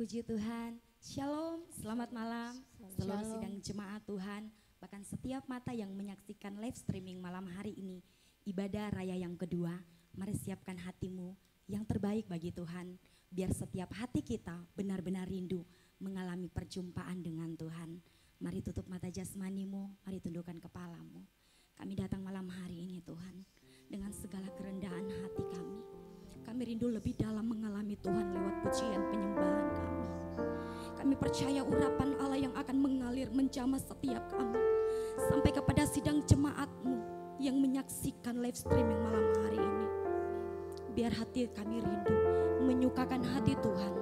Puji Tuhan, Shalom, selamat malam seluruh sidang jemaat Tuhan. Bahkan setiap mata yang menyaksikan live streaming malam hari ini, ibadah raya yang kedua. Mari siapkan hatimu yang terbaik bagi Tuhan, biar setiap hati kita benar-benar rindu mengalami perjumpaan dengan Tuhan. Mari tutup mata jasmanimu, mari tundukkan kepalamu. Kami datang malam hari ini Tuhan, dengan segala kerendahan hati kami. Kami rindu lebih dalam mengalami Tuhan lewat pujian penyembahan kami. Kami percaya urapan Allah yang akan mengalir menjamah setiap kami, sampai kepada sidang jemaat-Mu yang menyaksikan live streaming malam hari ini. Biar hati kami rindu menyukakan hati Tuhan,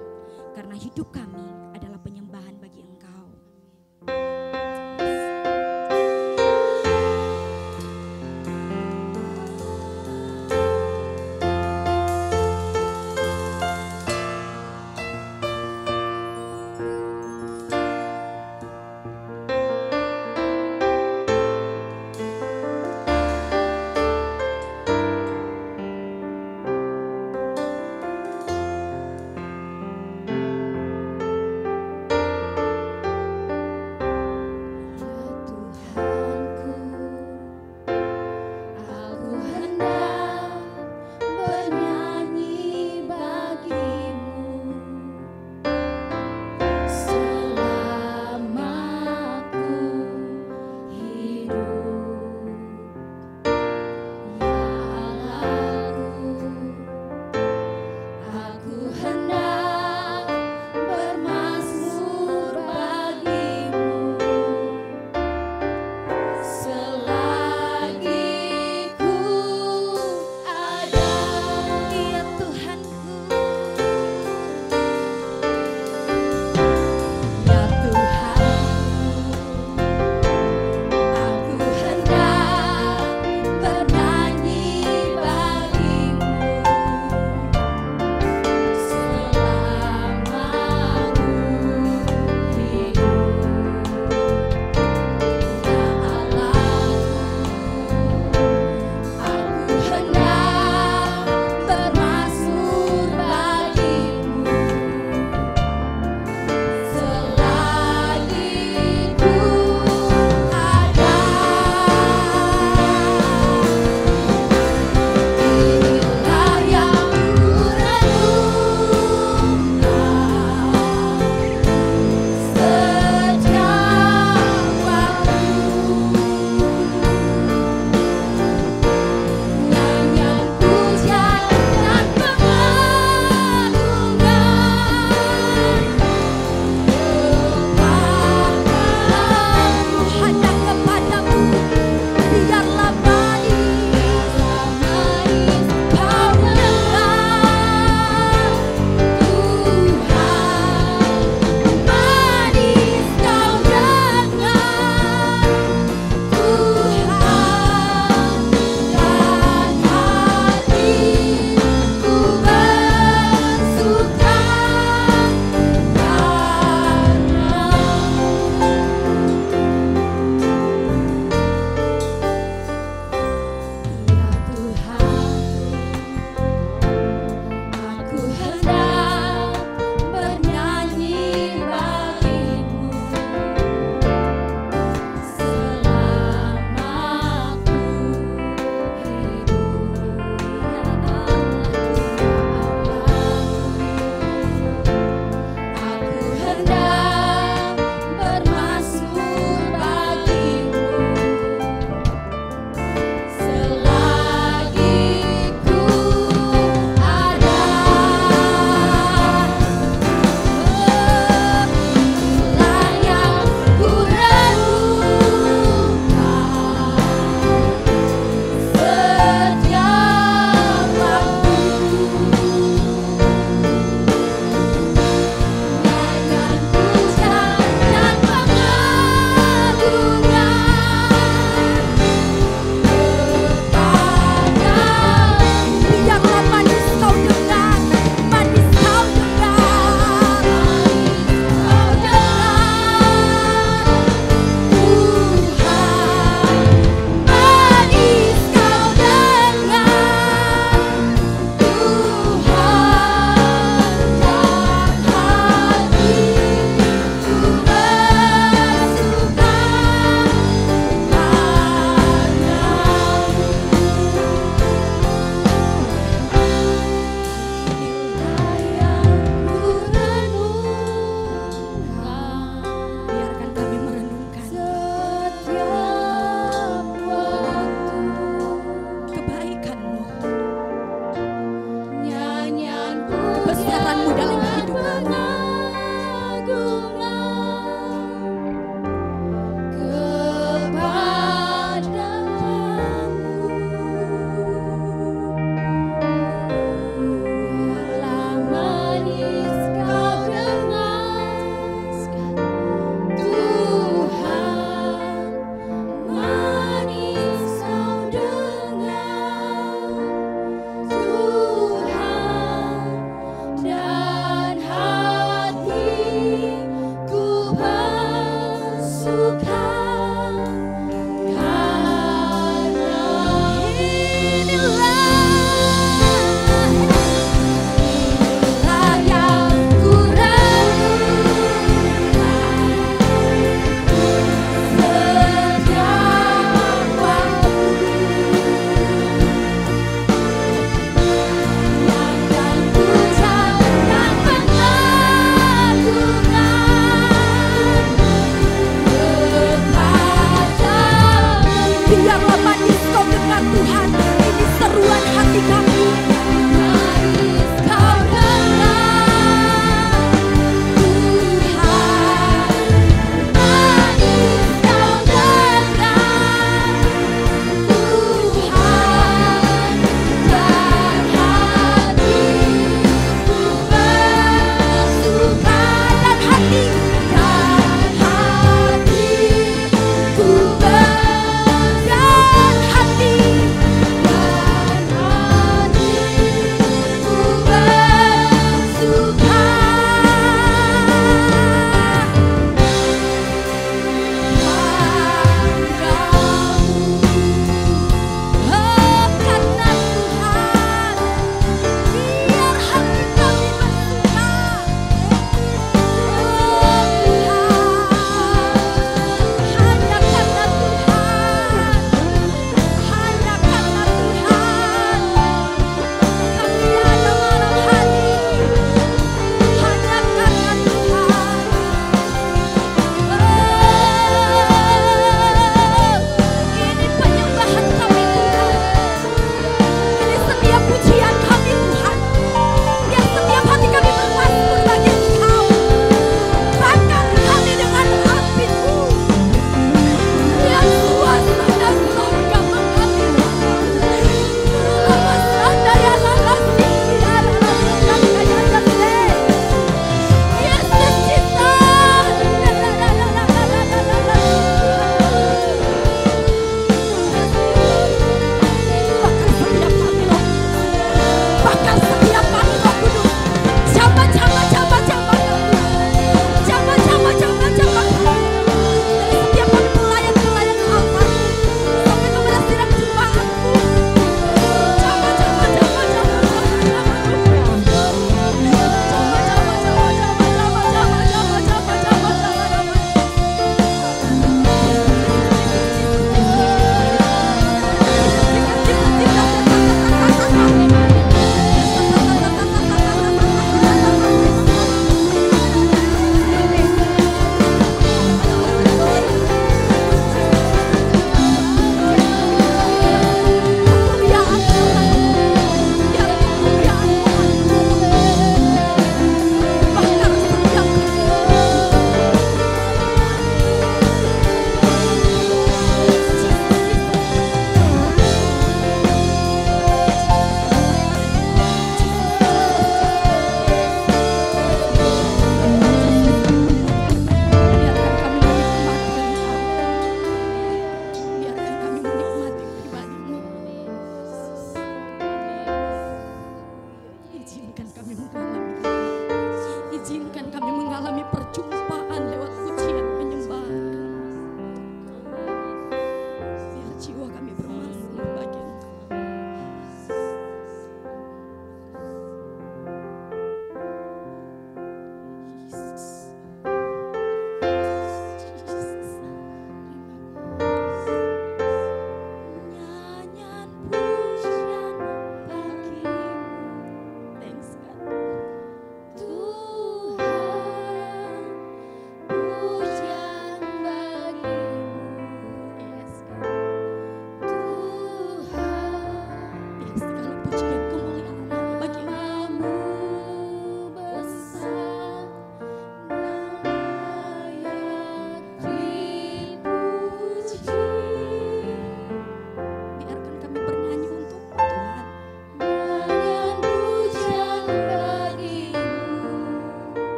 karena hidup kami adalah penyembahan bagi Engkau.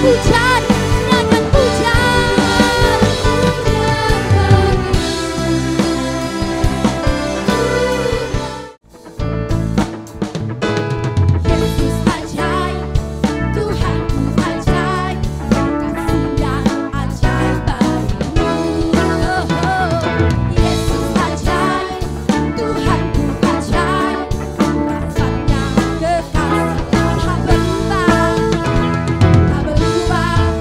puja, naikkan puja. Yesus ajaib, Tuhanku ajaib, kasih-Nya ajaib bagiku. Yesus ajaib, Tuhanku ajaib, rasanya kekal tak berubah, tak berubah.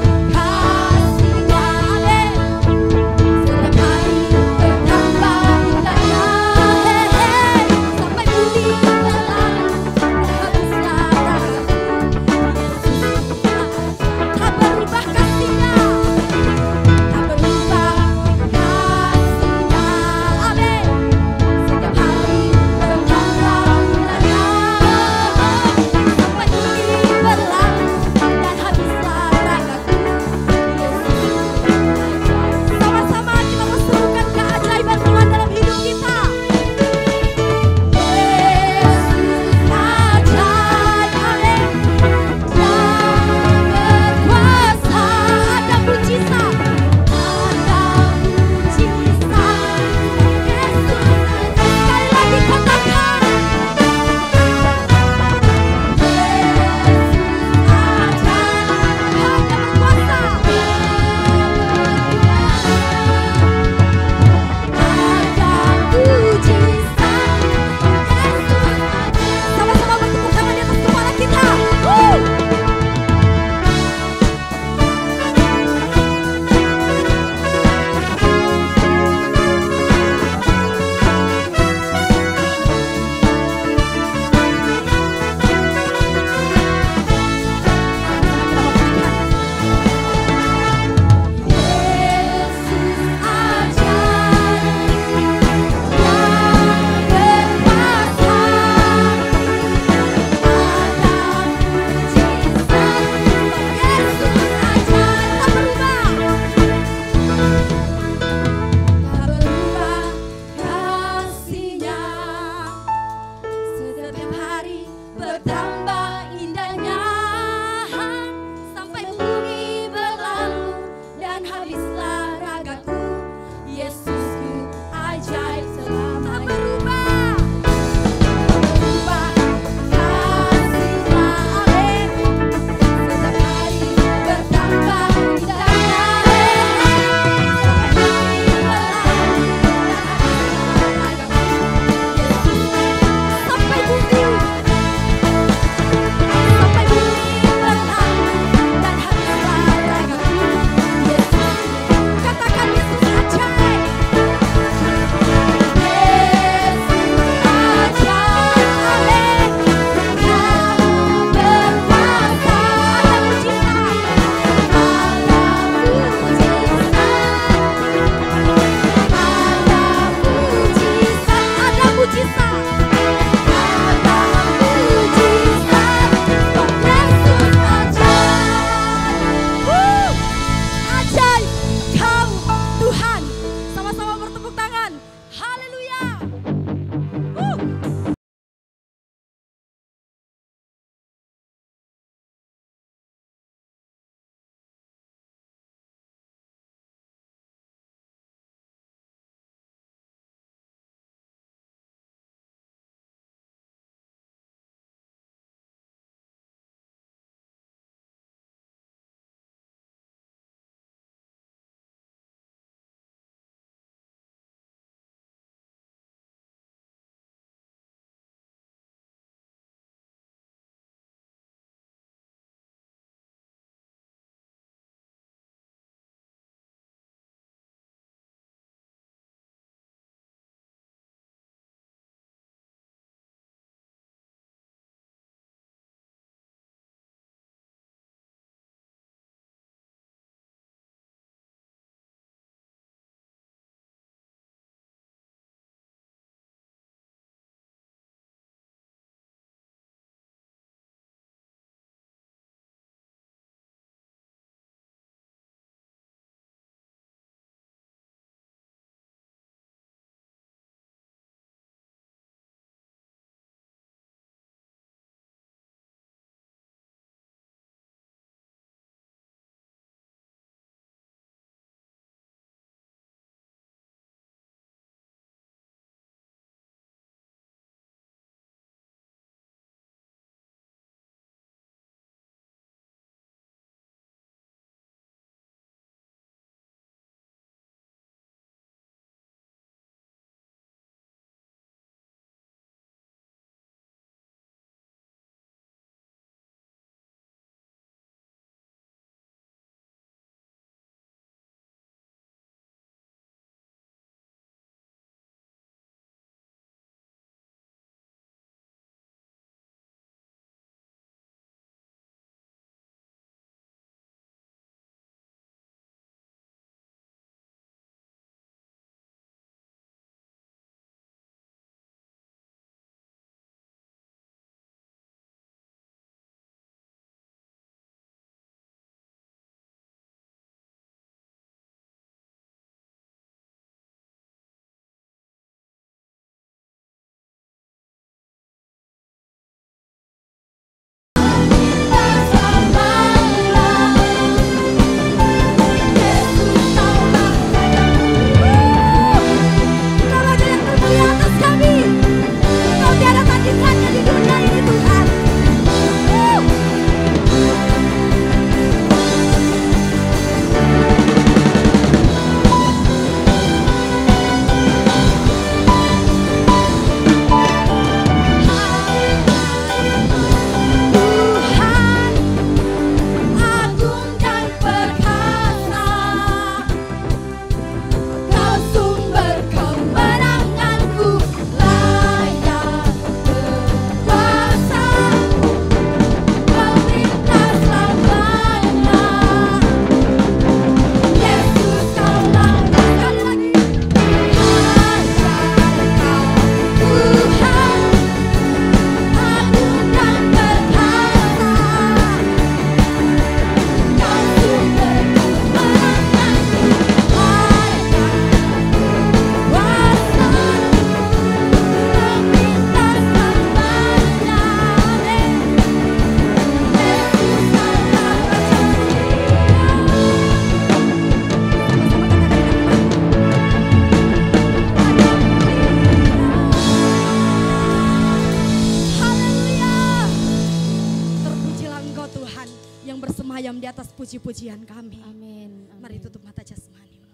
puji-pujian kami. Amin. Mari tutup mata jasmanimu.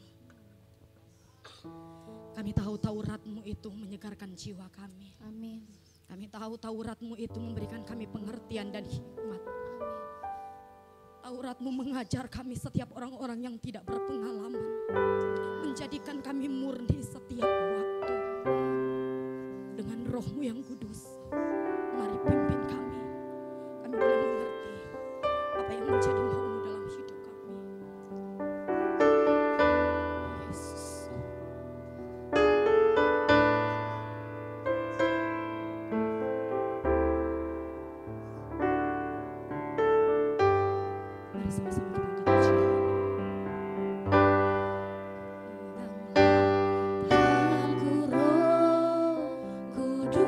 Kami tahu Taurat-Mu itu menyegarkan jiwa kami. Amin. Kami tahu Taurat-Mu itu memberikan kami pengertian dan hikmat. Taurat-Mu mengajar kami setiap orang-orang yang tidak berpengalaman. Menjadikan kami murni setiap waktu. Dengan Roh-Mu yang kudus, mari pimpin kami. Kami boleh mengerti apa yang menjadi mau-Mu dalam hidup kami. Yesus. Mari sama-sama kita angkat pujian. Tuhanku Roh Kudus,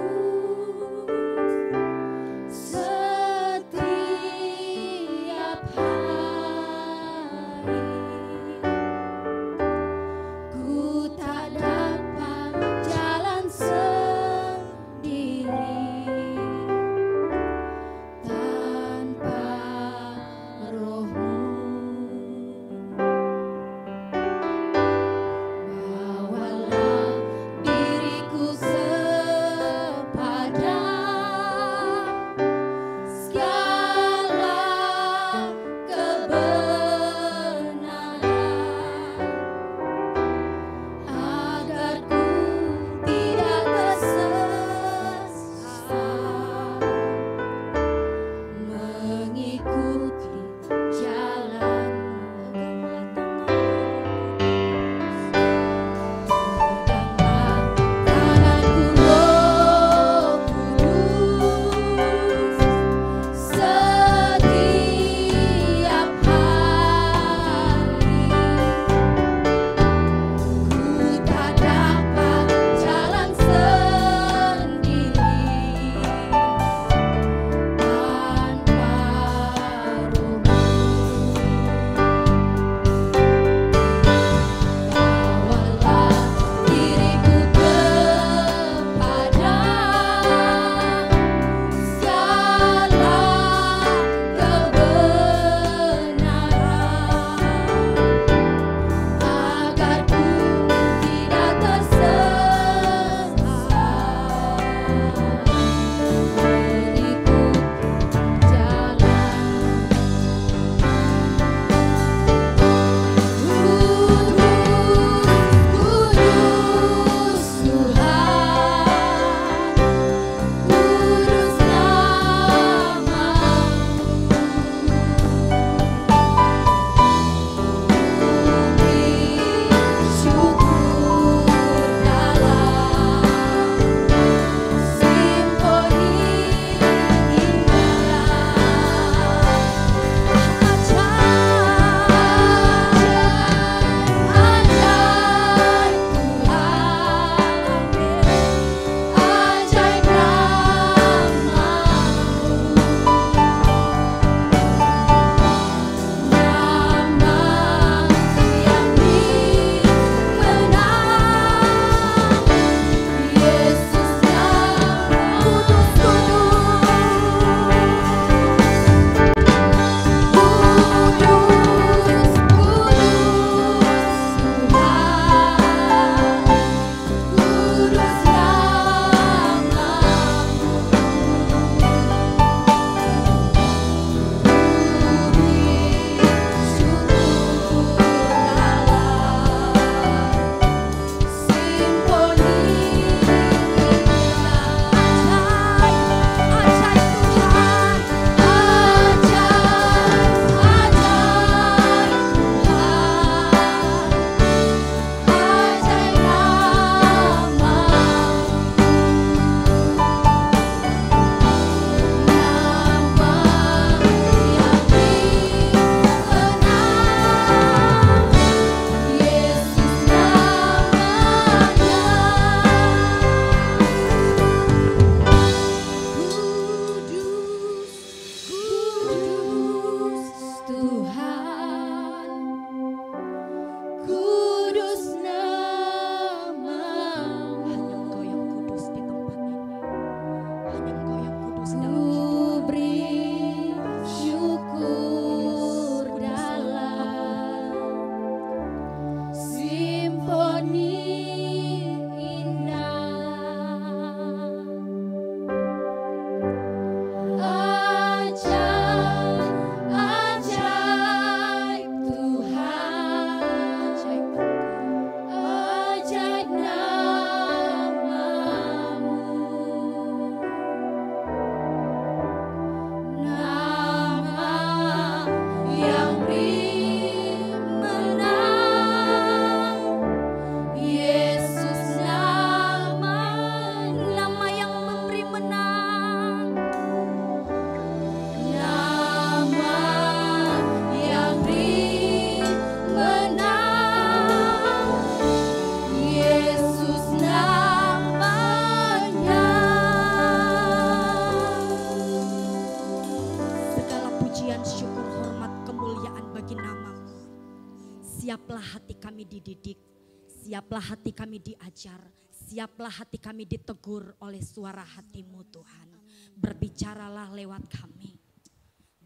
siaplah hati kami dididik, siaplah hati kami diajar, siaplah hati kami ditegur oleh suara hati-Mu Tuhan. Berbicaralah lewat kami.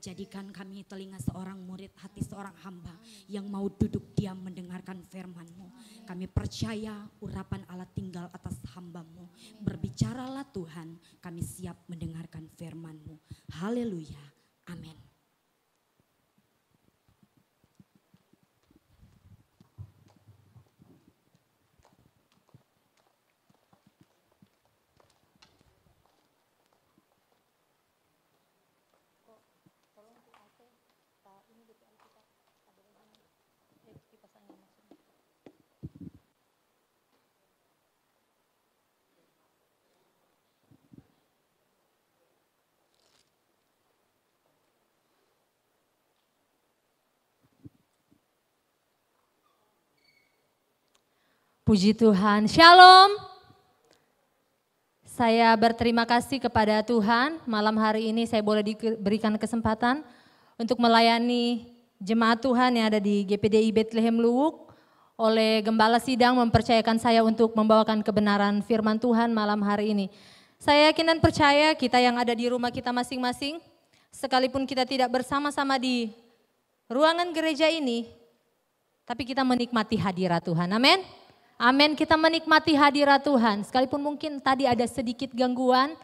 Jadikan kami telinga seorang murid, hati seorang hamba yang mau duduk diam mendengarkan firman-Mu. Kami percaya urapan Allah tinggal atas hamba-Mu. Berbicaralah Tuhan, kami siap mendengarkan firman-Mu. Haleluya, amin. Puji Tuhan, Shalom. Saya berterima kasih kepada Tuhan, malam hari ini saya boleh diberikan kesempatan untuk melayani jemaat Tuhan yang ada di GPDI Bethlehem Luwuk. Oleh Gembala Sidang mempercayakan saya untuk membawakan kebenaran firman Tuhan malam hari ini. Saya yakin dan percaya kita yang ada di rumah kita masing-masing, sekalipun kita tidak bersama-sama di ruangan gereja ini, tapi kita menikmati hadirat Tuhan, amin. Amin, kita menikmati hadirat Tuhan. Sekalipun mungkin tadi ada sedikit gangguan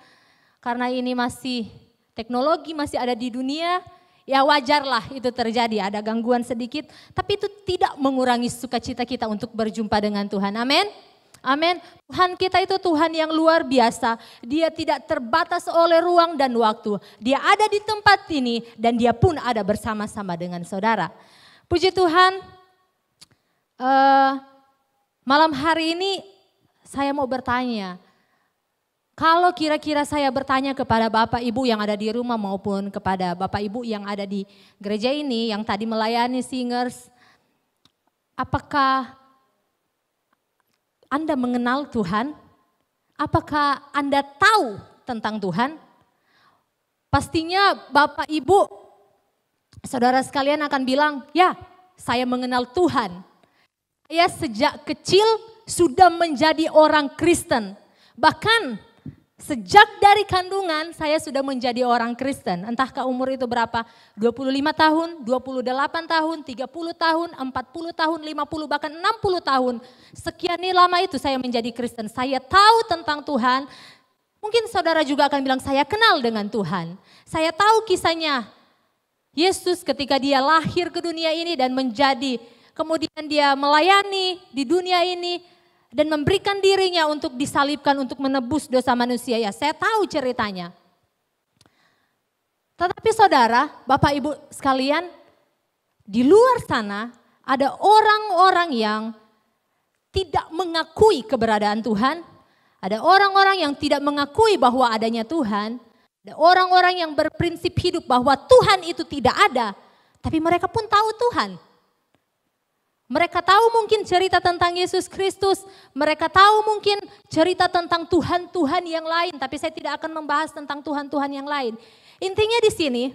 karena ini masih teknologi masih ada di dunia, ya wajarlah itu terjadi, ada gangguan sedikit, tapi itu tidak mengurangi sukacita kita untuk berjumpa dengan Tuhan. Amin. Amin. Tuhan kita itu Tuhan yang luar biasa. Dia tidak terbatas oleh ruang dan waktu. Dia ada di tempat ini dan dia pun ada bersama-sama dengan saudara. Puji Tuhan. Malam hari ini saya mau bertanya, kalau kira-kira saya bertanya kepada Bapak Ibu yang ada di rumah maupun kepada Bapak Ibu yang ada di gereja ini yang tadi melayani singers, apakah Anda mengenal Tuhan? Apakah Anda tahu tentang Tuhan? Pastinya Bapak Ibu, saudara sekalian akan bilang, ya saya mengenal Tuhan. Saya sejak kecil sudah menjadi orang Kristen. Bahkan sejak dari kandungan saya sudah menjadi orang Kristen. Entahkah umur itu berapa? 25 tahun, 28 tahun, 30 tahun, 40 tahun, 50 bahkan 60 tahun. Sekian lama itu saya menjadi Kristen. Saya tahu tentang Tuhan. Mungkin saudara juga akan bilang saya kenal dengan Tuhan. Saya tahu kisahnya Yesus ketika dia lahir ke dunia ini dan kemudian dia melayani di dunia ini dan memberikan dirinya untuk disalibkan untuk menebus dosa manusia. Ya, saya tahu ceritanya. Tetapi saudara, Bapak Ibu sekalian, di luar sana ada orang-orang yang tidak mengakui keberadaan Tuhan. Ada orang-orang yang tidak mengakui bahwa adanya Tuhan. Ada orang-orang yang berprinsip hidup bahwa Tuhan itu tidak ada. Tapi mereka pun tahu Tuhan. Mereka tahu mungkin cerita tentang Yesus Kristus, mereka tahu mungkin cerita tentang Tuhan-Tuhan yang lain, tapi saya tidak akan membahas tentang Tuhan-Tuhan yang lain. Intinya di sini,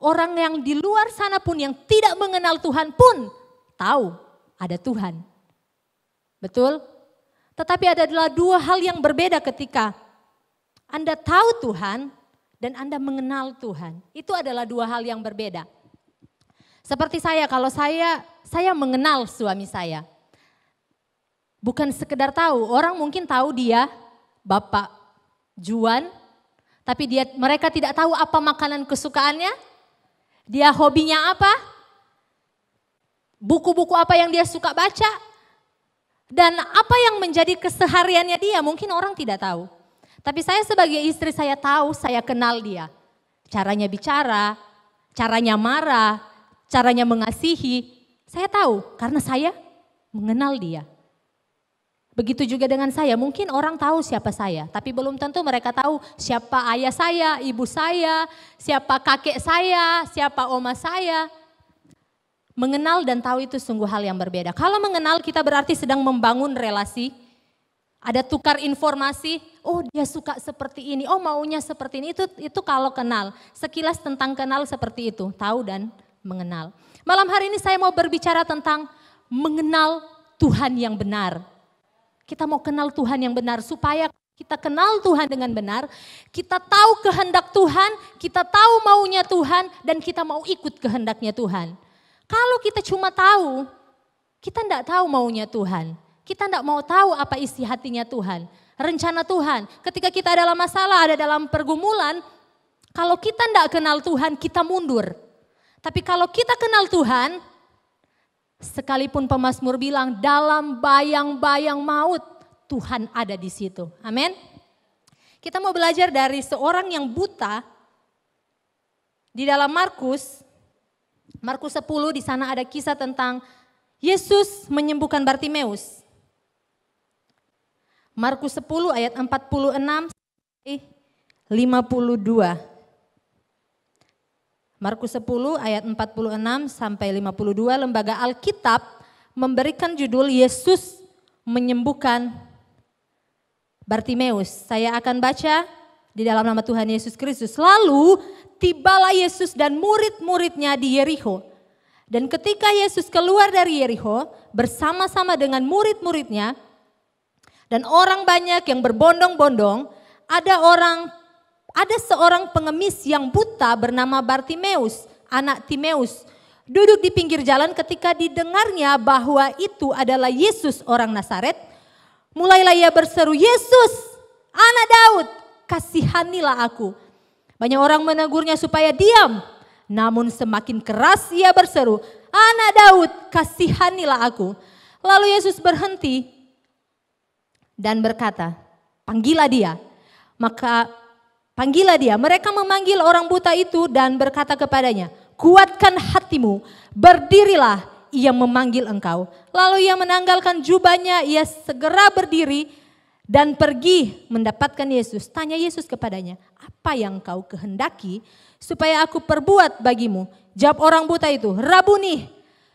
orang yang di luar sana pun yang tidak mengenal Tuhan pun tahu ada Tuhan. Betul? Tetapi adalah dua hal yang berbeda ketika Anda tahu Tuhan dan Anda mengenal Tuhan. Itu adalah dua hal yang berbeda. Seperti saya, kalau saya mengenal suami saya. Bukan sekedar tahu, orang mungkin tahu dia Bapak Juan, tapi mereka tidak tahu apa makanan kesukaannya, dia hobinya apa, buku-buku apa yang dia suka baca, dan apa yang menjadi kesehariannya dia, mungkin orang tidak tahu. Tapi saya sebagai istri saya tahu, saya kenal dia. Caranya bicara, caranya marah, caranya mengasihi, saya tahu karena saya mengenal dia. Begitu juga dengan saya, mungkin orang tahu siapa saya, tapi belum tentu mereka tahu siapa ayah saya, ibu saya, siapa kakek saya, siapa oma saya. Mengenal dan tahu itu sungguh hal yang berbeda. Kalau mengenal kita berarti sedang membangun relasi, ada tukar informasi, oh dia suka seperti ini, oh maunya seperti ini, itu kalau kenal. Sekilas tentang kenal seperti itu, tahu dan mengenal. Malam hari ini saya mau berbicara tentang mengenal Tuhan yang benar. Kita mau kenal Tuhan yang benar supaya kita kenal Tuhan dengan benar, kita tahu kehendak Tuhan, kita tahu maunya Tuhan, dan kita mau ikut kehendaknya Tuhan. Kalau kita cuma tahu, kita tidak tahu maunya Tuhan. Kita tidak mau tahu apa isi hatinya Tuhan, rencana Tuhan. Ketika kita dalam masalah, ada dalam pergumulan, kalau kita tidak kenal Tuhan, kita mundur. Tapi kalau kita kenal Tuhan, sekalipun pemazmur bilang dalam bayang-bayang maut, Tuhan ada di situ. Amin. Kita mau belajar dari seorang yang buta di dalam Markus 10 di sana ada kisah tentang Yesus menyembuhkan Bartimeus. Markus 10 ayat 46 sampai 52. Markus 10 ayat 46 sampai 52, Lembaga Alkitab memberikan judul Yesus menyembuhkan Bartimeus. Saya akan baca di dalam nama Tuhan Yesus Kristus. Lalu tibalah Yesus dan murid-muridnya di Yerikho. Dan ketika Yesus keluar dari Yerikho bersama-sama dengan murid-muridnya dan orang banyak yang berbondong-bondong, ada seorang pengemis yang buta bernama Bartimeus, anak Timeus, duduk di pinggir jalan. Ketika didengarnya bahwa itu adalah Yesus orang Nazaret, mulailah ia berseru, "Yesus, anak Daud, kasihanilah aku." Banyak orang menegurnya supaya diam, namun semakin keras ia berseru, "Anak Daud, kasihanilah aku." Lalu Yesus berhenti dan berkata, "Panggillah dia." Maka panggillah dia. Mereka memanggil orang buta itu dan berkata kepadanya, "Kuatkan hatimu, berdirilah, ia memanggil engkau." Lalu ia menanggalkan jubahnya, ia segera berdiri dan pergi mendapatkan Yesus. Tanya Yesus kepadanya, "Apa yang kau kehendaki supaya aku perbuat bagimu?" Jawab orang buta itu, "Rabuni,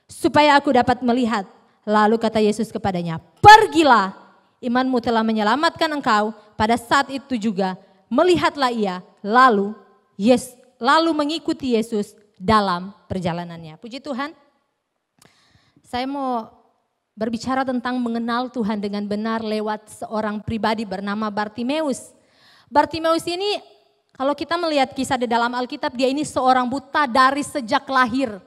supaya aku dapat melihat." Lalu kata Yesus kepadanya, "Pergilah, imanmu telah menyelamatkan engkau." Pada saat itu juga melihatlah ia, lalu mengikuti Yesus dalam perjalanannya. Puji Tuhan. Saya mau berbicara tentang mengenal Tuhan dengan benar lewat seorang pribadi bernama Bartimeus. Bartimeus ini kalau kita melihat kisah di dalam Alkitab, dia ini seorang buta dari sejak lahir.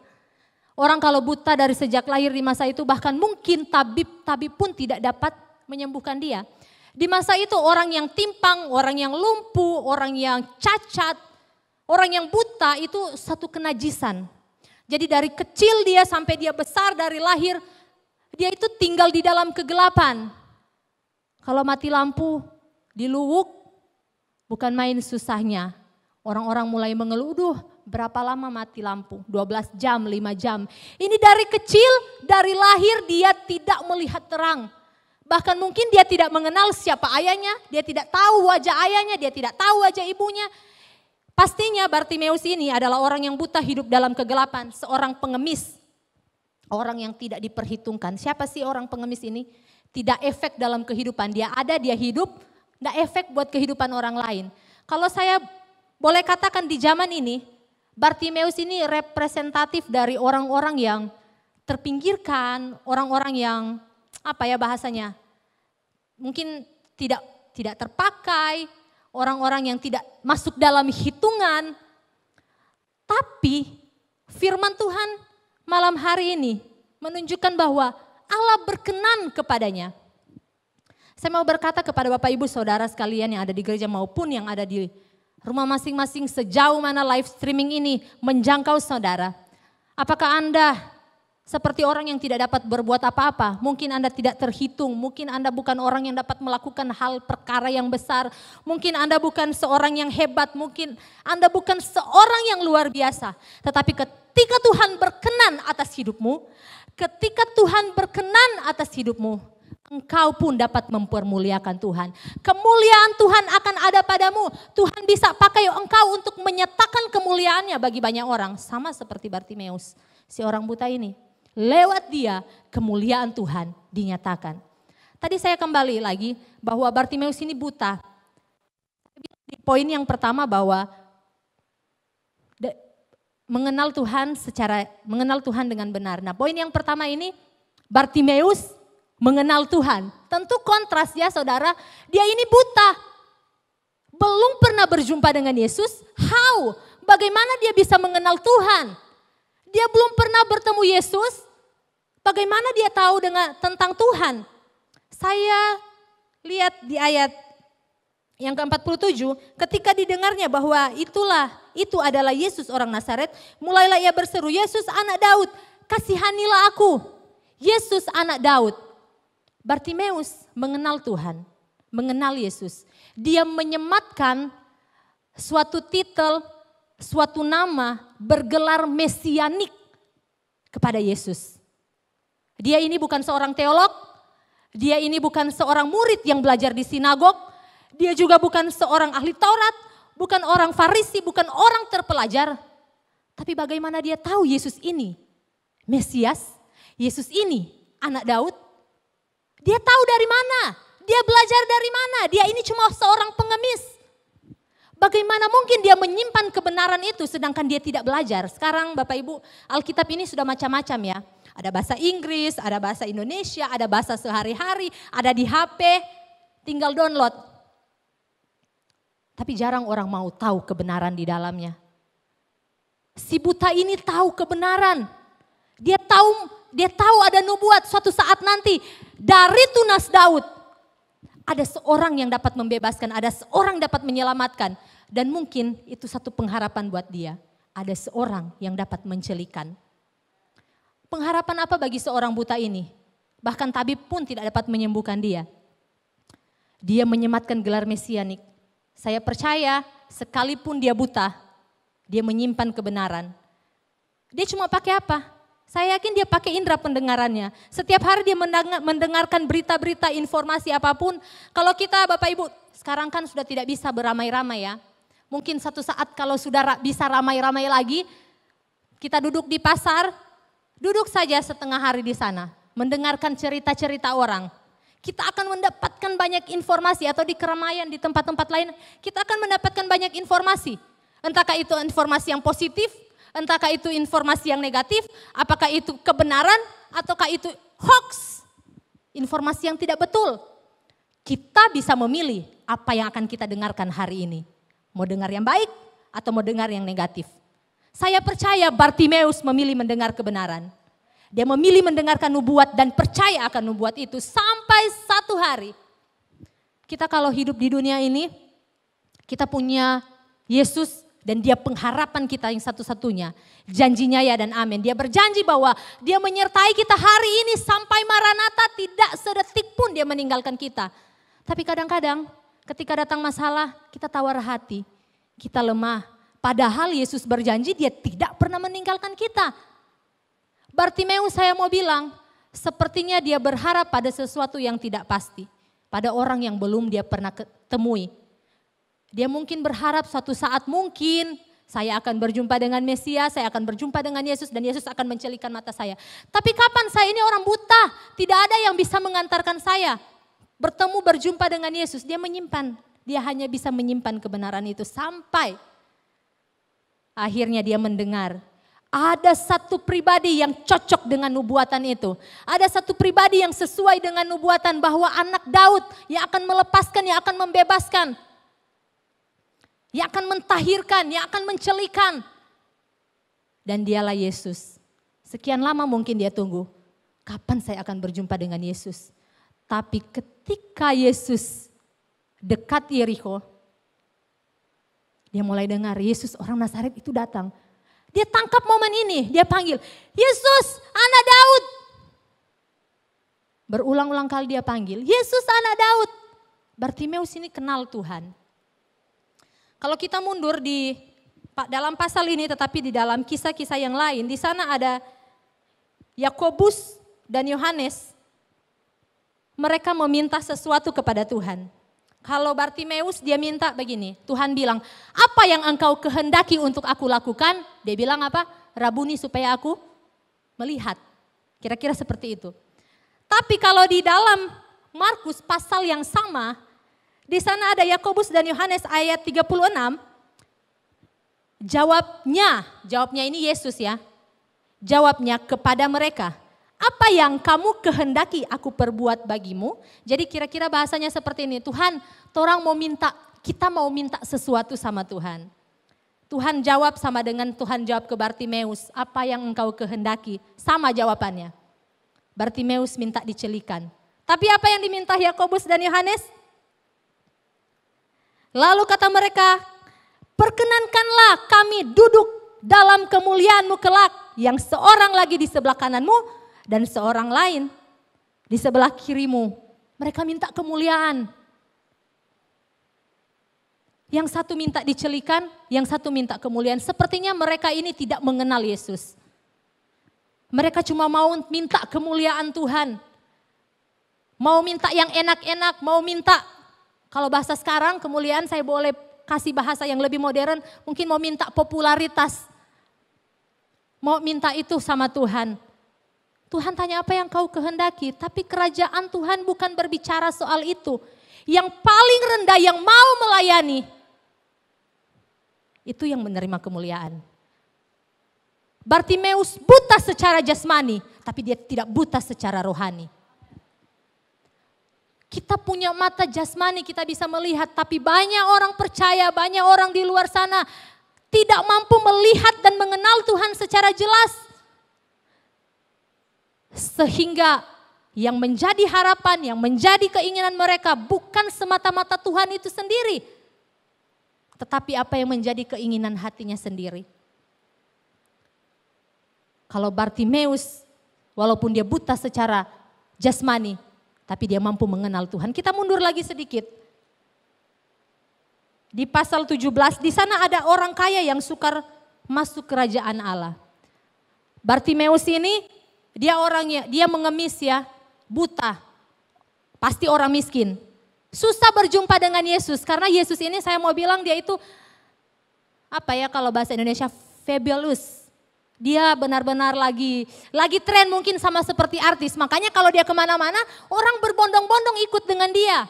Orang kalau buta dari sejak lahir di masa itu bahkan mungkin tabib pun tidak dapat menyembuhkan dia. Di masa itu orang yang timpang, orang yang lumpuh, orang yang cacat, orang yang buta itu satu kenajisan. Jadi dari kecil dia sampai dia besar dari lahir, dia itu tinggal di dalam kegelapan. Kalau mati lampu di Luwuk, bukan main susahnya. Orang-orang mulai mengeluh, berapa lama mati lampu? 12 jam, 5 jam. Ini dari kecil, dari lahir dia tidak melihat terang. Bahkan mungkin dia tidak mengenal siapa ayahnya, dia tidak tahu wajah ayahnya, dia tidak tahu wajah ibunya. Pastinya Bartimeus ini adalah orang yang buta hidup dalam kegelapan, seorang pengemis. Orang yang tidak diperhitungkan. Siapa sih orang pengemis ini? Tidak efek dalam kehidupan, dia ada, dia hidup, tidak efek buat kehidupan orang lain. Kalau saya boleh katakan di zaman ini, Bartimeus ini representatif dari orang-orang yang terpinggirkan, orang-orang yang apa ya bahasanya, mungkin tidak terpakai, orang-orang yang tidak masuk dalam hitungan. Tapi firman Tuhan malam hari ini menunjukkan bahwa Allah berkenan kepadanya. Saya mau berkata kepada Bapak Ibu Saudara sekalian yang ada di gereja maupun yang ada di rumah masing-masing, sejauh mana live streaming ini menjangkau saudara. Apakah Anda seperti orang yang tidak dapat berbuat apa-apa? Mungkin Anda tidak terhitung, mungkin Anda bukan orang yang dapat melakukan hal perkara yang besar. Mungkin Anda bukan seorang yang hebat, mungkin Anda bukan seorang yang luar biasa. Tetapi ketika Tuhan berkenan atas hidupmu, ketika Tuhan berkenan atas hidupmu, engkau pun dapat mempermuliakan Tuhan. Kemuliaan Tuhan akan ada padamu. Tuhan bisa pakai engkau untuk menyatakan kemuliaannya bagi banyak orang. Sama seperti Bartimeus, si orang buta ini. Lewat dia kemuliaan Tuhan dinyatakan. Tadi saya kembali lagi bahwa Bartimeus ini buta. Di poin yang pertama bahwa mengenal Tuhan dengan benar. Nah, poin yang pertama ini Bartimeus mengenal Tuhan. Tentu kontras ya saudara, dia ini buta. Belum pernah berjumpa dengan Yesus, how? Bagaimana dia bisa mengenal Tuhan? Dia belum pernah bertemu Yesus, bagaimana dia tahu tentang Tuhan? Saya lihat di ayat yang ke-47, ketika didengarnya bahwa itu adalah Yesus orang Nazaret, mulailah ia berseru, Yesus anak Daud, kasihanilah aku. Yesus anak Daud. Bartimeus mengenal Tuhan, mengenal Yesus. Dia menyematkan suatu titel, suatu nama bergelar mesianik kepada Yesus. Dia ini bukan seorang teolog, dia ini bukan seorang murid yang belajar di sinagog, dia juga bukan seorang ahli Taurat, bukan orang Farisi, bukan orang terpelajar. Tapi bagaimana dia tahu Yesus ini Mesias, Yesus ini anak Daud? Dia tahu dari mana? Dia belajar dari mana? Dia ini cuma seorang pengemis. Bagaimana mungkin dia menyimpan kebenaran itu sedangkan dia tidak belajar? Sekarang Bapak Ibu, Alkitab ini sudah macam-macam ya. Ada bahasa Inggris, ada bahasa Indonesia, ada bahasa sehari-hari, ada di HP, tinggal download. Tapi jarang orang mau tahu kebenaran di dalamnya. Si buta ini tahu kebenaran. Dia tahu ada nubuat suatu saat nanti dari tunas Daud. Ada seorang yang dapat membebaskan, ada seorang dapat menyelamatkan. Dan mungkin itu satu pengharapan buat dia. Ada seorang yang dapat mencelikan. Pengharapan apa bagi seorang buta ini? Bahkan tabib pun tidak dapat menyembuhkan dia. Dia menyematkan gelar mesianik. Saya percaya sekalipun dia buta, dia menyimpan kebenaran. Dia cuma pakai apa? Saya yakin dia pakai indera pendengarannya. Setiap hari dia mendengarkan berita-berita, informasi apapun. Kalau kita Bapak Ibu, sekarang kan sudah tidak bisa beramai-ramai ya. Mungkin satu saat kalau sudah bisa ramai-ramai lagi, kita duduk di pasar, duduk saja setengah hari di sana. Mendengarkan cerita-cerita orang. Kita akan mendapatkan banyak informasi atau di keramaian di tempat-tempat lain. Kita akan mendapatkan banyak informasi. Entahkah itu informasi yang positif, entahkah itu informasi yang negatif, apakah itu kebenaran ataukah itu hoax. Informasi yang tidak betul. Kita bisa memilih apa yang akan kita dengarkan hari ini. Mau dengar yang baik atau mau dengar yang negatif. Saya percaya Bartimeus memilih mendengar kebenaran. Dia memilih mendengarkan nubuat dan percaya akan nubuat itu sampai satu hari. Kita kalau hidup di dunia ini, kita punya Yesus dan dia pengharapan kita yang satu-satunya. Janjinya ya dan amin. Dia berjanji bahwa dia menyertai kita hari ini sampai Maranatha, tidak sedetik pun dia meninggalkan kita. Tapi kadang-kadang ketika datang masalah kita tawar hati, kita lemah. Padahal Yesus berjanji dia tidak pernah meninggalkan kita. Bartimeus saya mau bilang, sepertinya dia berharap pada sesuatu yang tidak pasti. Pada orang yang belum dia pernah temui. Dia mungkin berharap suatu saat mungkin saya akan berjumpa dengan Mesias, saya akan berjumpa dengan Yesus dan Yesus akan mencelikan mata saya. Tapi kapan saya ini orang buta, tidak ada yang bisa mengantarkan saya. Berjumpa dengan Yesus, dia menyimpan. Dia hanya bisa menyimpan kebenaran itu sampai akhirnya dia mendengar. Ada satu pribadi yang cocok dengan nubuatan itu. Ada satu pribadi yang sesuai dengan nubuatan bahwa anak Daud yang akan melepaskan, yang akan membebaskan. Yang akan mentahirkan, yang akan mencelikan. Dan dialah Yesus. Sekian lama mungkin dia tunggu. Kapan saya akan berjumpa dengan Yesus? Tapi ketika Yesus dekat Yeriko, dia mulai dengar Yesus orang Nazaret itu datang. Dia tangkap momen ini, dia panggil, Yesus anak Daud. Berulang-ulang kali dia panggil, Yesus anak Daud. Bartimeus ini kenal Tuhan. Kalau kita mundur di dalam pasal ini tetapi di dalam kisah-kisah yang lain, di sana ada Yakobus dan Yohanes. Mereka meminta sesuatu kepada Tuhan. Kalau Bartimeus dia minta begini, Tuhan bilang, apa yang engkau kehendaki untuk aku lakukan? Dia bilang apa? Rabuni supaya aku melihat. Kira-kira seperti itu. Tapi kalau di dalam Markus pasal yang sama, di sana ada Yakobus dan Yohanes ayat 36. Jawabnya ini Yesus ya. Jawabnya kepada mereka, apa yang kamu kehendaki aku perbuat bagimu? Jadi kira-kira bahasanya seperti ini, Tuhan, kita mau minta sesuatu sama Tuhan. Tuhan jawab sama dengan Tuhan jawab ke Bartimeus, apa yang engkau kehendaki? Sama jawabannya. Bartimeus minta dicelikan. Tapi apa yang diminta Yakobus dan Yohanes? Lalu kata mereka, perkenankanlah kami duduk dalam kemuliaan-Mu kelak, yang seorang lagi di sebelah kananmu dan seorang lain di sebelah kirimu. Mereka minta kemuliaan. Yang satu minta dicelikan, yang satu minta kemuliaan. Sepertinya mereka ini tidak mengenal Yesus. Mereka cuma mau minta kemuliaan Tuhan. Mau minta yang enak-enak, mau minta, kalau bahasa sekarang kemuliaan saya boleh kasih bahasa yang lebih modern, mungkin mau minta popularitas. Mau minta itu sama Tuhan. Tuhan tanya apa yang kau kehendaki, tapi kerajaan Tuhan bukan berbicara soal itu. Yang paling rendah yang mau melayani, itu yang menerima kemuliaan. Bartimeus buta secara jasmani, tapi dia tidak buta secara rohani. Kita punya mata jasmani, kita bisa melihat, tapi banyak orang percaya, banyak orang di luar sana tidak mampu melihat dan mengenal Tuhan secara jelas. Sehingga yang menjadi harapan, yang menjadi keinginan mereka bukan semata-mata Tuhan itu sendiri, tetapi apa yang menjadi keinginan hatinya sendiri. Kalau Bartimeus, walaupun dia buta secara jasmani, tapi dia mampu mengenal Tuhan. Kita mundur lagi sedikit. Di pasal 17, di sana ada orang kaya yang sukar masuk kerajaan Allah. Bartimeus ini, dia mengemis ya, buta. Pasti orang miskin. Susah berjumpa dengan Yesus, karena Yesus ini saya mau bilang dia itu, apa ya kalau bahasa Indonesia, fabulous. Dia benar-benar lagi tren mungkin sama seperti artis. Makanya kalau dia kemana-mana orang berbondong-bondong ikut dengan dia.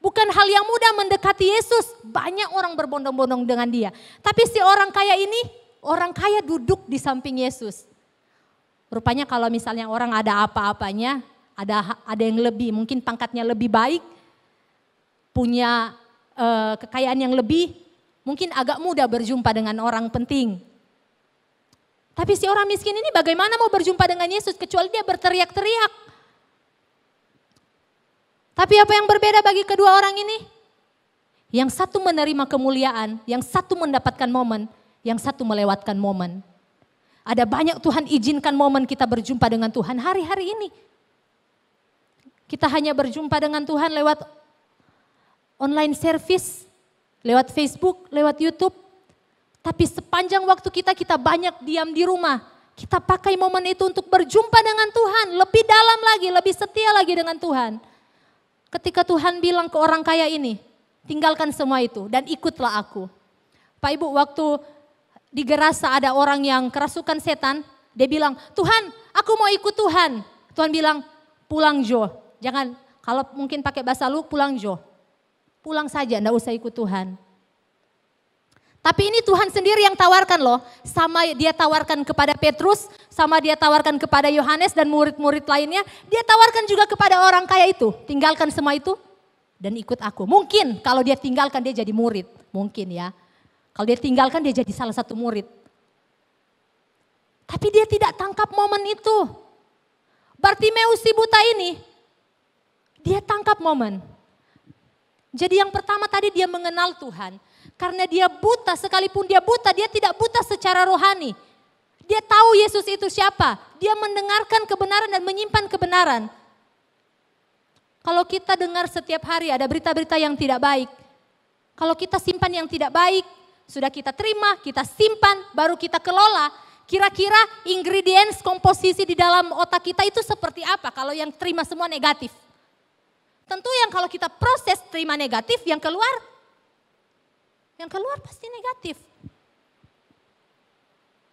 Bukan hal yang mudah mendekati Yesus. Banyak orang berbondong-bondong dengan dia. Tapi si orang kaya ini, orang kaya duduk di samping Yesus. Rupanya kalau misalnya orang ada apa-apanya, ada yang lebih, mungkin pangkatnya lebih baik, punya kekayaan yang lebih, mungkin agak mudah berjumpa dengan orang penting. Tapi si orang miskin ini bagaimana mau berjumpa dengan Yesus kecuali dia berteriak-teriak. Tapi apa yang berbeda bagi kedua orang ini? Yang satu menerima kemuliaan, yang satu mendapatkan momen, yang satu melewatkan momen. Ada banyak Tuhan izinkan momen kita berjumpa dengan Tuhan hari-hari ini. Kita hanya berjumpa dengan Tuhan lewat online service, lewat Facebook, lewat YouTube. Tapi sepanjang waktu kita banyak diam di rumah. Kita pakai momen itu untuk berjumpa dengan Tuhan. Lebih dalam lagi, lebih setia lagi dengan Tuhan. Ketika Tuhan bilang ke orang kaya ini, tinggalkan semua itu dan ikutlah aku. Pak Ibu, waktu di Gerasa ada orang yang kerasukan setan. Dia bilang, Tuhan aku mau ikut Tuhan. Tuhan bilang, pulang Jo. Jangan, kalau mungkin pakai bahasa lu, pulang Jo. Pulang saja, enggak usah ikut Tuhan. Tapi ini Tuhan sendiri yang tawarkan loh. Sama dia tawarkan kepada Petrus, sama dia tawarkan kepada Yohanes dan murid-murid lainnya. Dia tawarkan juga kepada orang kaya itu. Tinggalkan semua itu dan ikut aku. Mungkin kalau dia tinggalkan dia jadi murid. Mungkin ya. Kalau dia tinggalkan dia jadi salah satu murid. Tapi dia tidak tangkap momen itu. Bartimeus si buta ini, dia tangkap momen. Jadi yang pertama tadi dia mengenal Tuhan. Karena dia buta, sekalipun dia buta, dia tidak buta secara rohani. Dia tahu Yesus itu siapa. Dia mendengarkan kebenaran dan menyimpan kebenaran. Kalau kita dengar setiap hari ada berita-berita yang tidak baik. Kalau kita simpan yang tidak baik, sudah kita terima, kita simpan, baru kita kelola. Kira-kira ingredients komposisi di dalam otak kita itu seperti apa kalau yang terima semua negatif? Tentu yang kalau kita proses terima negatif, yang keluar pasti negatif.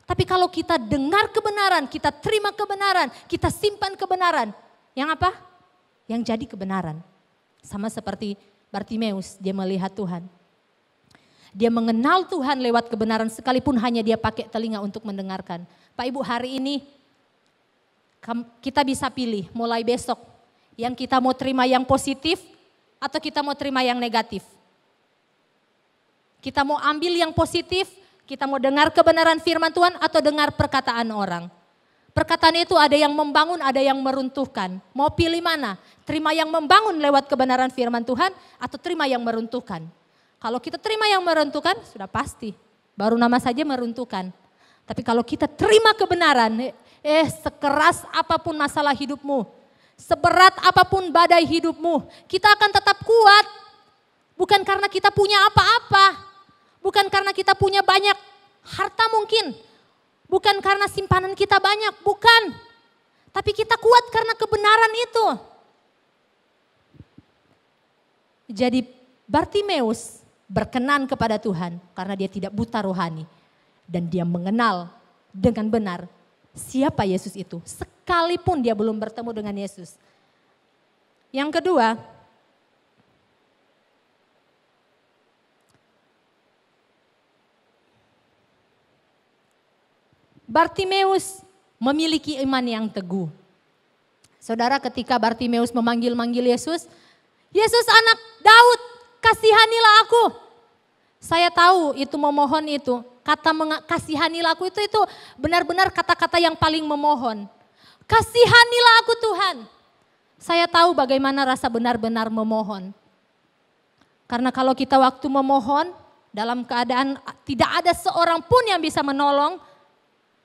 Tapi kalau kita dengar kebenaran, kita terima kebenaran, kita simpan kebenaran. Yang apa? Yang jadi kebenaran. Sama seperti Bartimeus, dia melihat Tuhan. Dia mengenal Tuhan lewat kebenaran sekalipun hanya dia pakai telinga untuk mendengarkan. Pak Ibu, hari ini Kita bisa pilih mulai besok. Yang kita mau terima yang positif atau kita mau terima yang negatif. Kita mau ambil yang positif, kita mau dengar kebenaran firman Tuhan atau dengar perkataan orang. Perkataan itu ada yang membangun, ada yang meruntuhkan. Mau pilih mana? Terima yang membangun lewat kebenaran firman Tuhan atau terima yang meruntuhkan. Kalau kita terima yang meruntuhkan, sudah pasti. Baru nama saja meruntuhkan. Tapi kalau kita terima kebenaran, sekeras apapun masalah hidupmu, seberat apapun badai hidupmu, kita akan tetap kuat. Bukan karena kita punya apa-apa, bukan karena kita punya banyak harta mungkin, bukan karena simpanan kita banyak, bukan. Tapi kita kuat karena kebenaran itu. Jadi Bartimeus berkenan kepada Tuhan karena dia tidak buta rohani. Dan dia mengenal dengan benar siapa Yesus itu. Sekalipun dia belum bertemu dengan Yesus. Yang kedua, Bartimeus memiliki iman yang teguh. Saudara, ketika Bartimeus memanggil-manggil Yesus, Yesus anak Daud, kasihanilah aku. Saya tahu itu memohon itu, kata kasihanilah aku itu benar-benar kata-kata yang paling memohon. Kasihanilah aku Tuhan. Saya tahu bagaimana rasa benar-benar memohon. Karena kalau kita waktu memohon, dalam keadaan tidak ada seorang pun yang bisa menolong,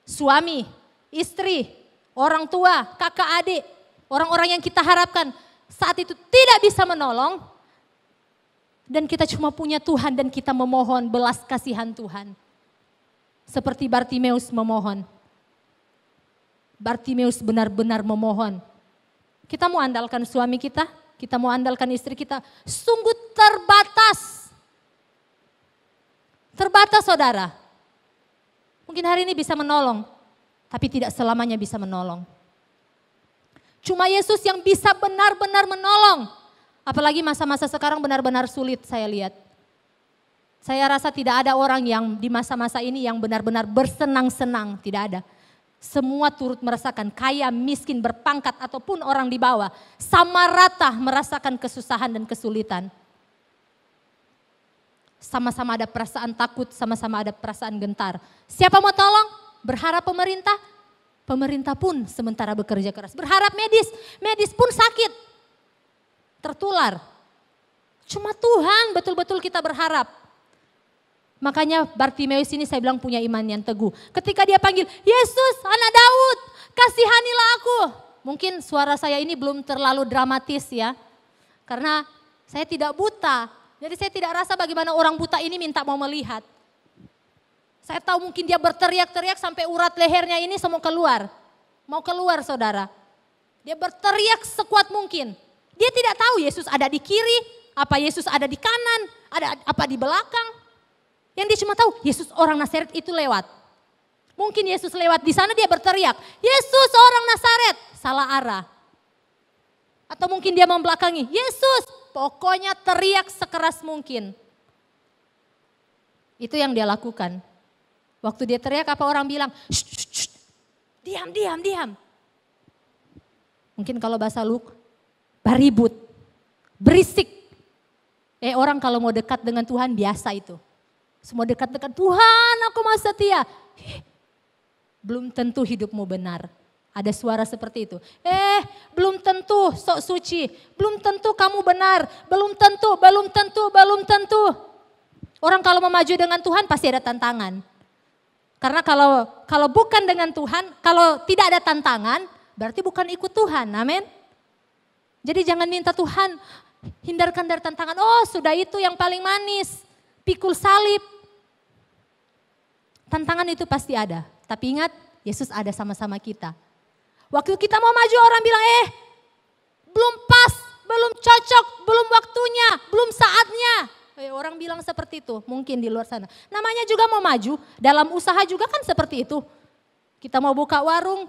suami, istri, orang tua, kakak adik, orang-orang yang kita harapkan saat itu tidak bisa menolong. Dan kita cuma punya Tuhan dan kita memohon belas kasihan Tuhan. Seperti Bartimeus memohon. Bartimeus benar-benar memohon. Kita mau andalkan suami kita mau andalkan istri kita. Sungguh terbatas. Terbatas saudara. Mungkin hari ini bisa menolong, tapi tidak selamanya bisa menolong. Cuma Yesus yang bisa benar-benar menolong. Apalagi masa-masa sekarang benar-benar sulit saya lihat. Saya rasa tidak ada orang yang di masa-masa ini yang benar-benar bersenang-senang, tidak ada. Semua turut merasakan, kaya, miskin, berpangkat ataupun orang di bawah. Sama rata merasakan kesusahan dan kesulitan. Sama-sama ada perasaan takut, sama-sama ada perasaan gentar. Siapa mau tolong? Berharap pemerintah? Pemerintah pun sementara bekerja keras. Berharap medis, medis pun sakit. Tertular. Cuma Tuhan betul-betul kita berharap. Makanya Bartimeus ini saya bilang punya iman yang teguh. Ketika dia panggil, Yesus anak Daud, kasihanilah aku. Mungkin suara saya ini belum terlalu dramatis ya. Karena saya tidak buta. Jadi saya tidak rasa bagaimana orang buta ini minta mau melihat. Saya tahu mungkin dia berteriak-teriak sampai urat lehernya ini semua keluar. Mau keluar saudara. Dia berteriak sekuat mungkin. Dia tidak tahu Yesus ada di kiri, apa Yesus ada di kanan, ada apa di belakang. Yang dia cuma tahu Yesus orang Nazaret itu lewat. Mungkin Yesus lewat di sana dia berteriak, Yesus orang Nazaret, salah arah. Atau mungkin dia membelakangi, Yesus, pokoknya teriak sekeras mungkin. Itu yang dia lakukan. Waktu dia teriak apa orang bilang, shh, shh, shh, diam, diam, diam. Mungkin kalau bahasa Luke, baribut, berisik. Orang kalau mau dekat dengan Tuhan biasa itu. Semua dekat-dekat, Tuhan aku mau setia. Belum tentu hidupmu benar. Ada suara seperti itu. Belum tentu sok suci. Belum tentu kamu benar. Belum tentu, belum tentu, belum tentu. Orang kalau mau maju dengan Tuhan pasti ada tantangan. Karena kalau bukan dengan Tuhan, kalau tidak ada tantangan, berarti bukan ikut Tuhan. Amin. Jadi jangan minta Tuhan hindarkan dari tantangan. Oh sudah itu yang paling manis. Pikul salib. Tantangan itu pasti ada. Tapi ingat Yesus ada sama-sama kita. Waktu kita mau maju orang bilang belum pas, belum cocok, belum waktunya, belum saatnya. Orang bilang seperti itu mungkin di luar sana. Namanya juga mau maju, dalam usaha juga kan seperti itu. Kita mau buka warung,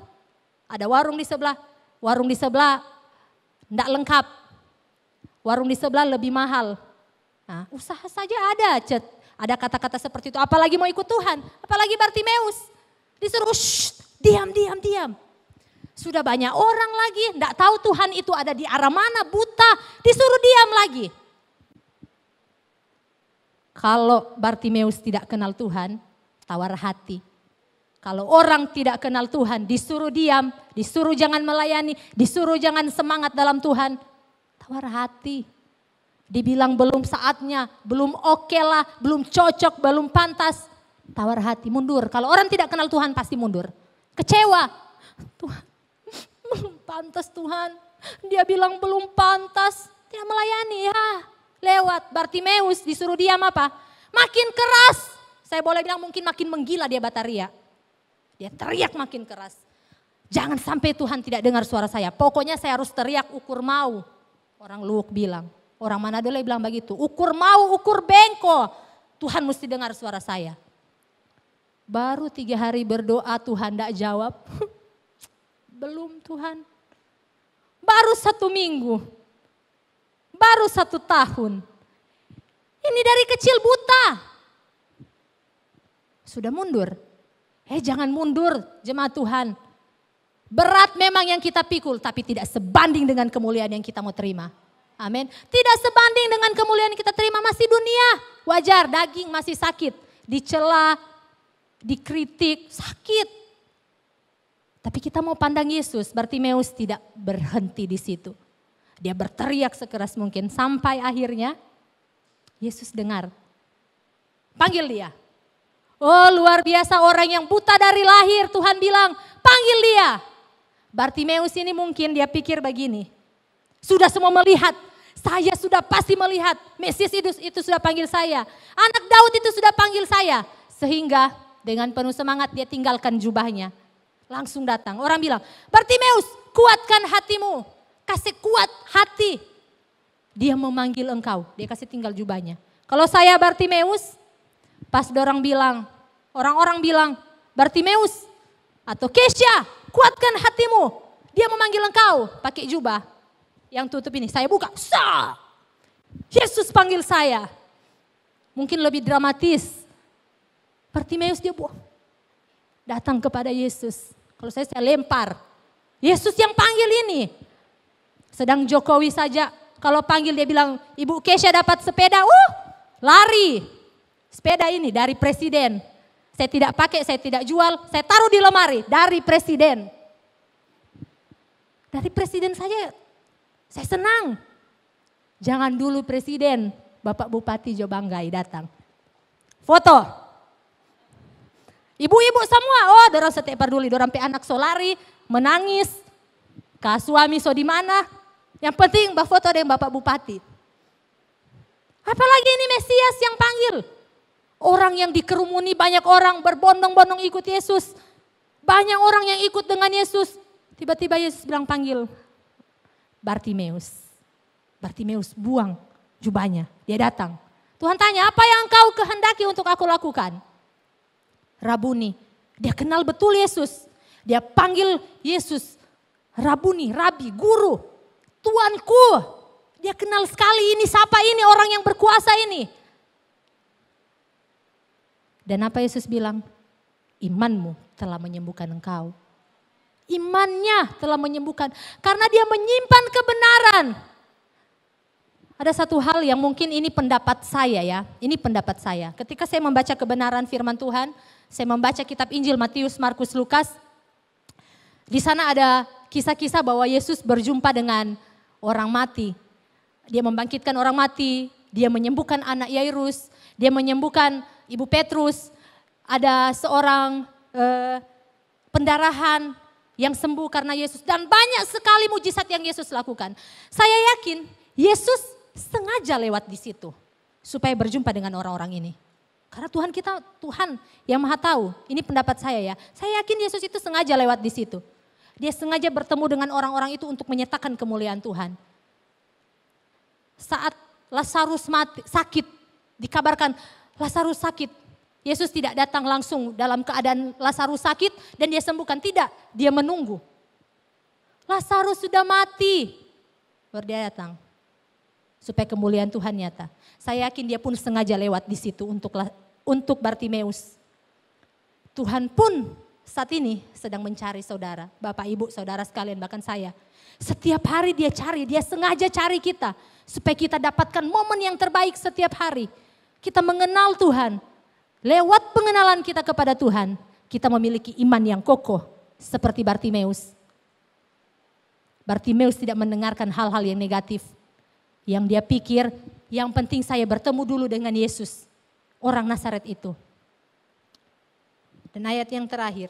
ada warung di sebelah. Warung di sebelah tidak lengkap. Warung di sebelah lebih mahal. Nah, usaha saja ada kata-kata seperti itu. Apalagi mau ikut Tuhan. Apalagi Bartimeus. Disuruh diam, diam, diam. Sudah banyak orang lagi, enggak tahu Tuhan itu ada di arah mana, buta, disuruh diam lagi. Kalau Bartimeus tidak kenal Tuhan, tawar hati. Kalau orang tidak kenal Tuhan, disuruh diam, disuruh jangan melayani, disuruh jangan semangat dalam Tuhan, tawar hati. Dibilang belum saatnya, belum oke lah, belum cocok, belum pantas, tawar hati, mundur. Kalau orang tidak kenal Tuhan pasti mundur. Kecewa, Tuhan belum pantas Tuhan. Dia bilang belum pantas, tidak melayani ya. Lewat Bartimeus disuruh diam apa? Makin keras. Saya boleh bilang mungkin makin menggila dia bataria. Dia teriak makin keras. Jangan sampai Tuhan tidak dengar suara saya. Pokoknya saya harus teriak ukur mau. Orang Luwuk bilang. Orang Manado bilang begitu. Ukur mau, ukur bengko. Tuhan mesti dengar suara saya. Baru 3 hari berdoa Tuhan tidak jawab. Belum Tuhan. Baru 1 minggu. Baru 1 tahun. Ini dari kecil buta. Sudah mundur. Jangan mundur jemaat Tuhan. Berat memang yang kita pikul, tapi tidak sebanding dengan kemuliaan yang kita mau terima. Amin. Tidak sebanding dengan kemuliaan yang kita terima, masih dunia. Wajar, daging masih sakit. Dicela, dikritik, sakit. Tapi kita mau pandang Yesus, Bartimeus tidak berhenti di situ. Dia berteriak sekeras mungkin sampai akhirnya Yesus dengar. Panggil dia. Oh luar biasa, orang yang buta dari lahir, Tuhan bilang panggil dia. Bartimeus ini mungkin dia pikir begini. Sudah semua melihat, saya sudah pasti melihat. Mesias itu sudah panggil saya. Anak Daud itu sudah panggil saya. Sehingga dengan penuh semangat dia tinggalkan jubahnya. Langsung datang. Orang bilang, Bartimeus kuatkan hatimu. Kasih kuat hati. Dia memanggil engkau. Dia kasih tinggal jubahnya. Kalau saya Bartimeus, pas orang bilang, Bartimeus atau Kesha, kuatkan hatimu. Dia memanggil engkau pakai jubah. Yang tutup ini, saya buka. Sah! Yesus panggil saya. Mungkin lebih dramatis. Bartimeus dia datang kepada Yesus. Kalau saya lempar. Yesus yang panggil ini. Sedang Jokowi saja, kalau panggil dia bilang, Ibu Kesha dapat sepeda, lari. Sepeda ini dari presiden. Saya tidak pakai, saya tidak jual, saya taruh di lemari dari presiden. Dari presiden saja, saya senang. Jangan dulu presiden, Bapak Bupati Jobanggai datang. Foto. Ibu-ibu semua, dorang setiap peduli, dorang sampai anak solari, menangis. Kak suami so di mana? Yang penting foto dengan Bapak Bupati. Apalagi ini Mesias yang panggil. Orang yang dikerumuni banyak orang berbondong-bondong ikut Yesus. Banyak orang yang ikut dengan Yesus. Tiba-tiba Yesus bilang panggil Bartimeus. Bartimeus buang jubahnya. Dia datang. Tuhan tanya, apa yang engkau kehendaki untuk aku lakukan? Rabuni. Dia kenal betul Yesus. Dia panggil Yesus. Rabuni, Rabi, Guru. Tuanku, dia kenal sekali ini, siapa ini orang yang berkuasa ini. Dan apa Yesus bilang? Imanmu telah menyembuhkan engkau. Imannya telah menyembuhkan, karena dia menyimpan kebenaran. Ada satu hal yang mungkin ini pendapat saya ya, ini pendapat saya. Ketika saya membaca kebenaran firman Tuhan, saya membaca kitab Injil Matius, Markus, Lukas. Di sana ada kisah-kisah bahwa Yesus berjumpa dengan orang mati. Dia membangkitkan orang mati, dia menyembuhkan anak Yairus, dia menyembuhkan Ibu Petrus. Ada seorang pendarahan yang sembuh karena Yesus. Dan banyak sekali mujizat yang Yesus lakukan. Saya yakin Yesus sengaja lewat di situ. Supaya berjumpa dengan orang-orang ini. Karena Tuhan kita, Tuhan yang maha tahu. Ini pendapat saya ya. Saya yakin Yesus itu sengaja lewat di situ. Dia sengaja bertemu dengan orang-orang itu untuk menyatakan kemuliaan Tuhan. Saat Lazarus mati, sakit, dikabarkan Lazarus sakit. Yesus tidak datang langsung dalam keadaan Lazarus sakit dan dia sembuhkan. Tidak, dia menunggu. Lazarus sudah mati. Baru dia datang. Supaya kemuliaan Tuhan nyata. Saya yakin dia pun sengaja lewat di situ untuk Bartimeus. Tuhan pun saat ini sedang mencari saudara, Bapak Ibu, saudara sekalian, bahkan saya. Setiap hari dia cari, dia sengaja cari kita. Supaya kita dapatkan momen yang terbaik setiap hari. Kita mengenal Tuhan. Lewat pengenalan kita kepada Tuhan, kita memiliki iman yang kokoh. Seperti Bartimeus. Bartimeus tidak mendengarkan hal-hal yang negatif. Yang dia pikir, yang penting saya bertemu dulu dengan Yesus. Orang Nazaret itu. Dan ayat yang terakhir.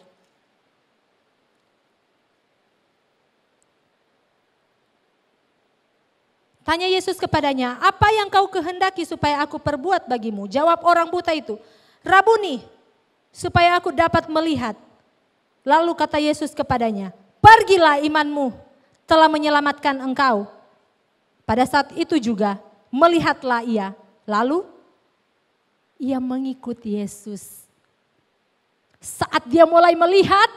Tanya Yesus kepadanya, apa yang kau kehendaki supaya aku perbuat bagimu? Jawab orang buta itu, Rabuni, supaya aku dapat melihat. Lalu kata Yesus kepadanya, pergilah, imanmu telah menyelamatkan engkau. Pada saat itu juga melihatlah ia. Lalu ia mengikuti Yesus. Saat dia mulai melihat,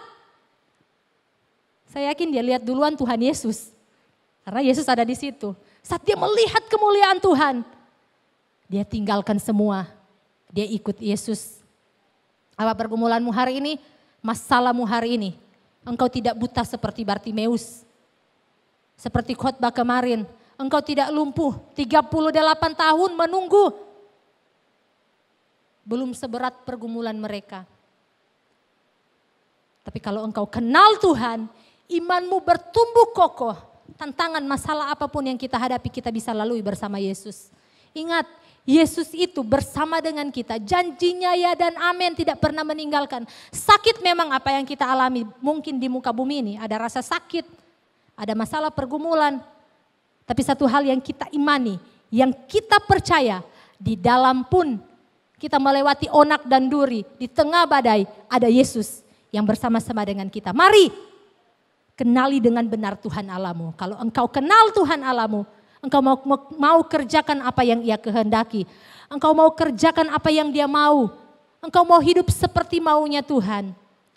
saya yakin dia lihat duluan Tuhan Yesus. Karena Yesus ada di situ. Saat dia melihat kemuliaan Tuhan, dia tinggalkan semua. Dia ikut Yesus. Apa pergumulanmu hari ini? Masalahmu hari ini. Engkau tidak buta seperti Bartimeus. Seperti khotbah kemarin. Engkau tidak lumpuh. 38 tahun menunggu. Belum seberat pergumulan mereka. Tapi kalau engkau kenal Tuhan, imanmu bertumbuh kokoh. Tantangan, masalah apapun yang kita hadapi, kita bisa lalui bersama Yesus. Ingat, Yesus itu bersama dengan kita. Janjinya ya dan amin, tidak pernah meninggalkan. Sakit memang apa yang kita alami. Mungkin di muka bumi ini ada rasa sakit. Ada masalah pergumulan. Tapi satu hal yang kita imani, yang kita percaya, di dalam pun kita melewati onak dan duri. Di tengah badai ada Yesus yang bersama-sama dengan kita. Mari kenali dengan benar Tuhan Allahmu. Kalau engkau kenal Tuhan Allahmu, engkau mau kerjakan apa yang Ia kehendaki. Engkau mau kerjakan apa yang Dia mau. Engkau mau hidup seperti maunya Tuhan.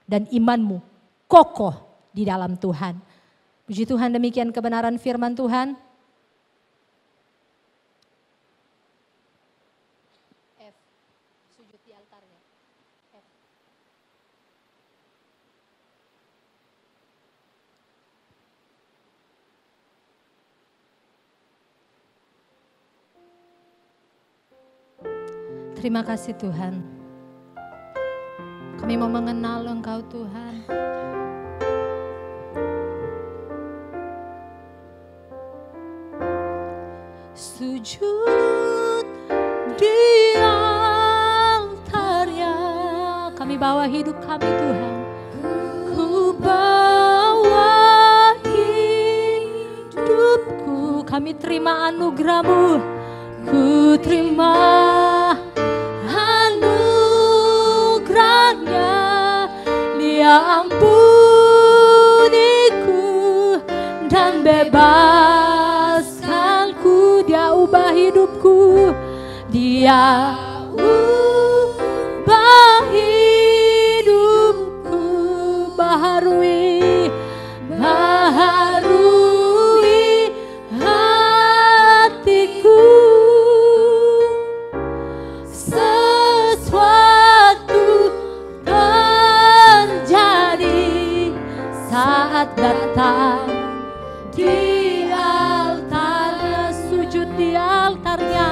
Dan imanmu kokoh di dalam Tuhan. Puji Tuhan, demikian kebenaran firman Tuhan. Sujud di altarnya. Terima kasih Tuhan. Kami mau mengenal Engkau Tuhan. Sujud di altarnya. Kami bawa hidup kami Tuhan. Ku bawa hidupku. Kami terima anugerah-Mu. Ku terima anugerahnya. Dia ampuniku dan bebaskanku. Dia ubah hidupku. Dia ubah hidupku. Baharui hatiku. Sesuatu terjadi saat datang di altarnya. Sujud di altarnya.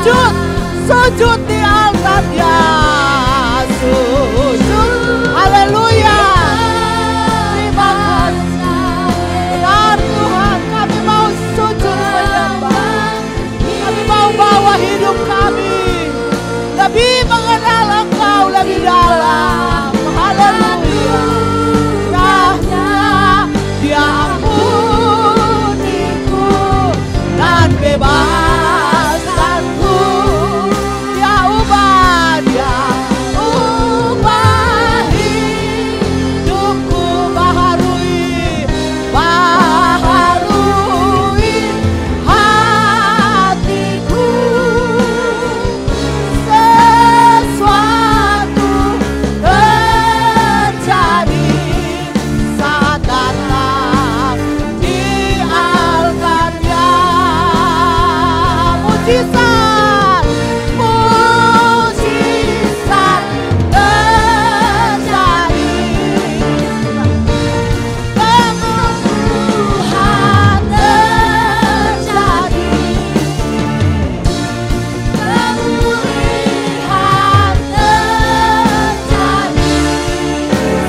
sujud di altarnya, sujud, haleluya. Terima kasih, benar Tuhan, kami mau sujud menyembah, kami mau bawa hidup kami lebih mengenal Engkau lebih dalam, haleluya. Dia ampuniku dan bebaskanku, dia ubah hidupku, baharui hatiku. Sesuatu terjadi saat datang di altarnya. Mujizat, mujizat terjadi, kesembuhan terjadi, pemulihan terjadi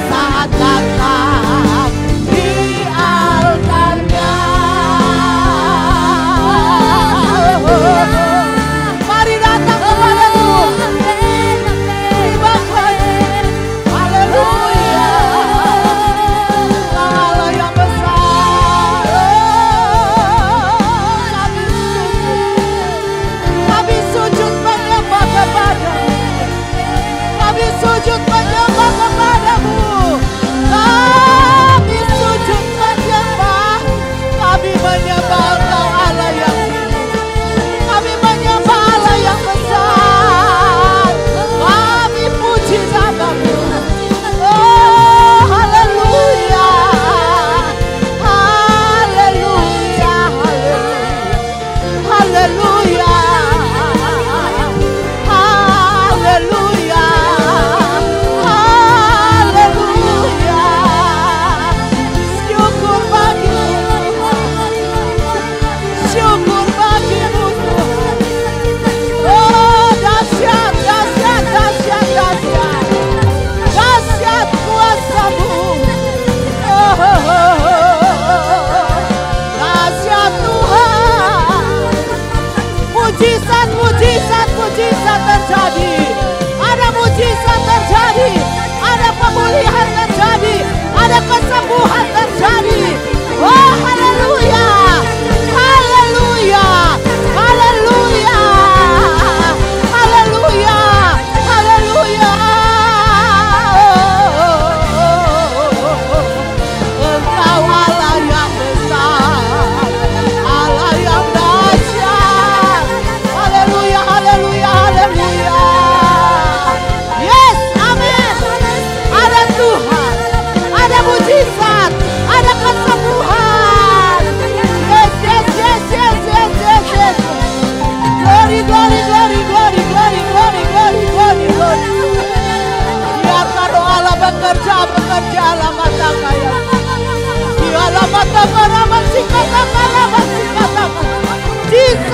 saat datang di altarnya. Mari datang kepadamu, terima kasih, haleluya. Allah yang besar, kami sujud menyembah kepadamu, kami sujud menyembah kepadamu, kami sujud menyembah, kami menyembah Engkau Allah yang hidup, kami menyembah Allah yang besar, kami puji namamu. Oh haleluya, haleluya, haleluya, haleluya, haleluya. Syukur bagimu, syukur bagimu Tuhan. Oh dahsyat, dahsyat, dahsyat, dahsyat, dahsyat kuasa-Mu. Oh, dahsyat Tuhan. Mujizat, mujizat, mujizat terjadi. Ada mujizat terjadi, ada pemulihan terjadi, ada kesembuhan terjadi. Oh haleluya, haleluya, haleluya, haleluya, haleluya. Engkau Allah yang besar, Allah yang dahsyat. Haleluya, haleluya, haleluya. Yes, amin. Ada Tuhan, ada mujizat, ada kesembuhan. Yes, yes, yes, yes, yes, yes, yes. Glory, glory, glory, glory, glory, glory, glory, glory, glory. Biarkan roh Allah bekerja, bekerja Allah mata kaya. Dialah mata karaman sikata karaman sikata. Jesus.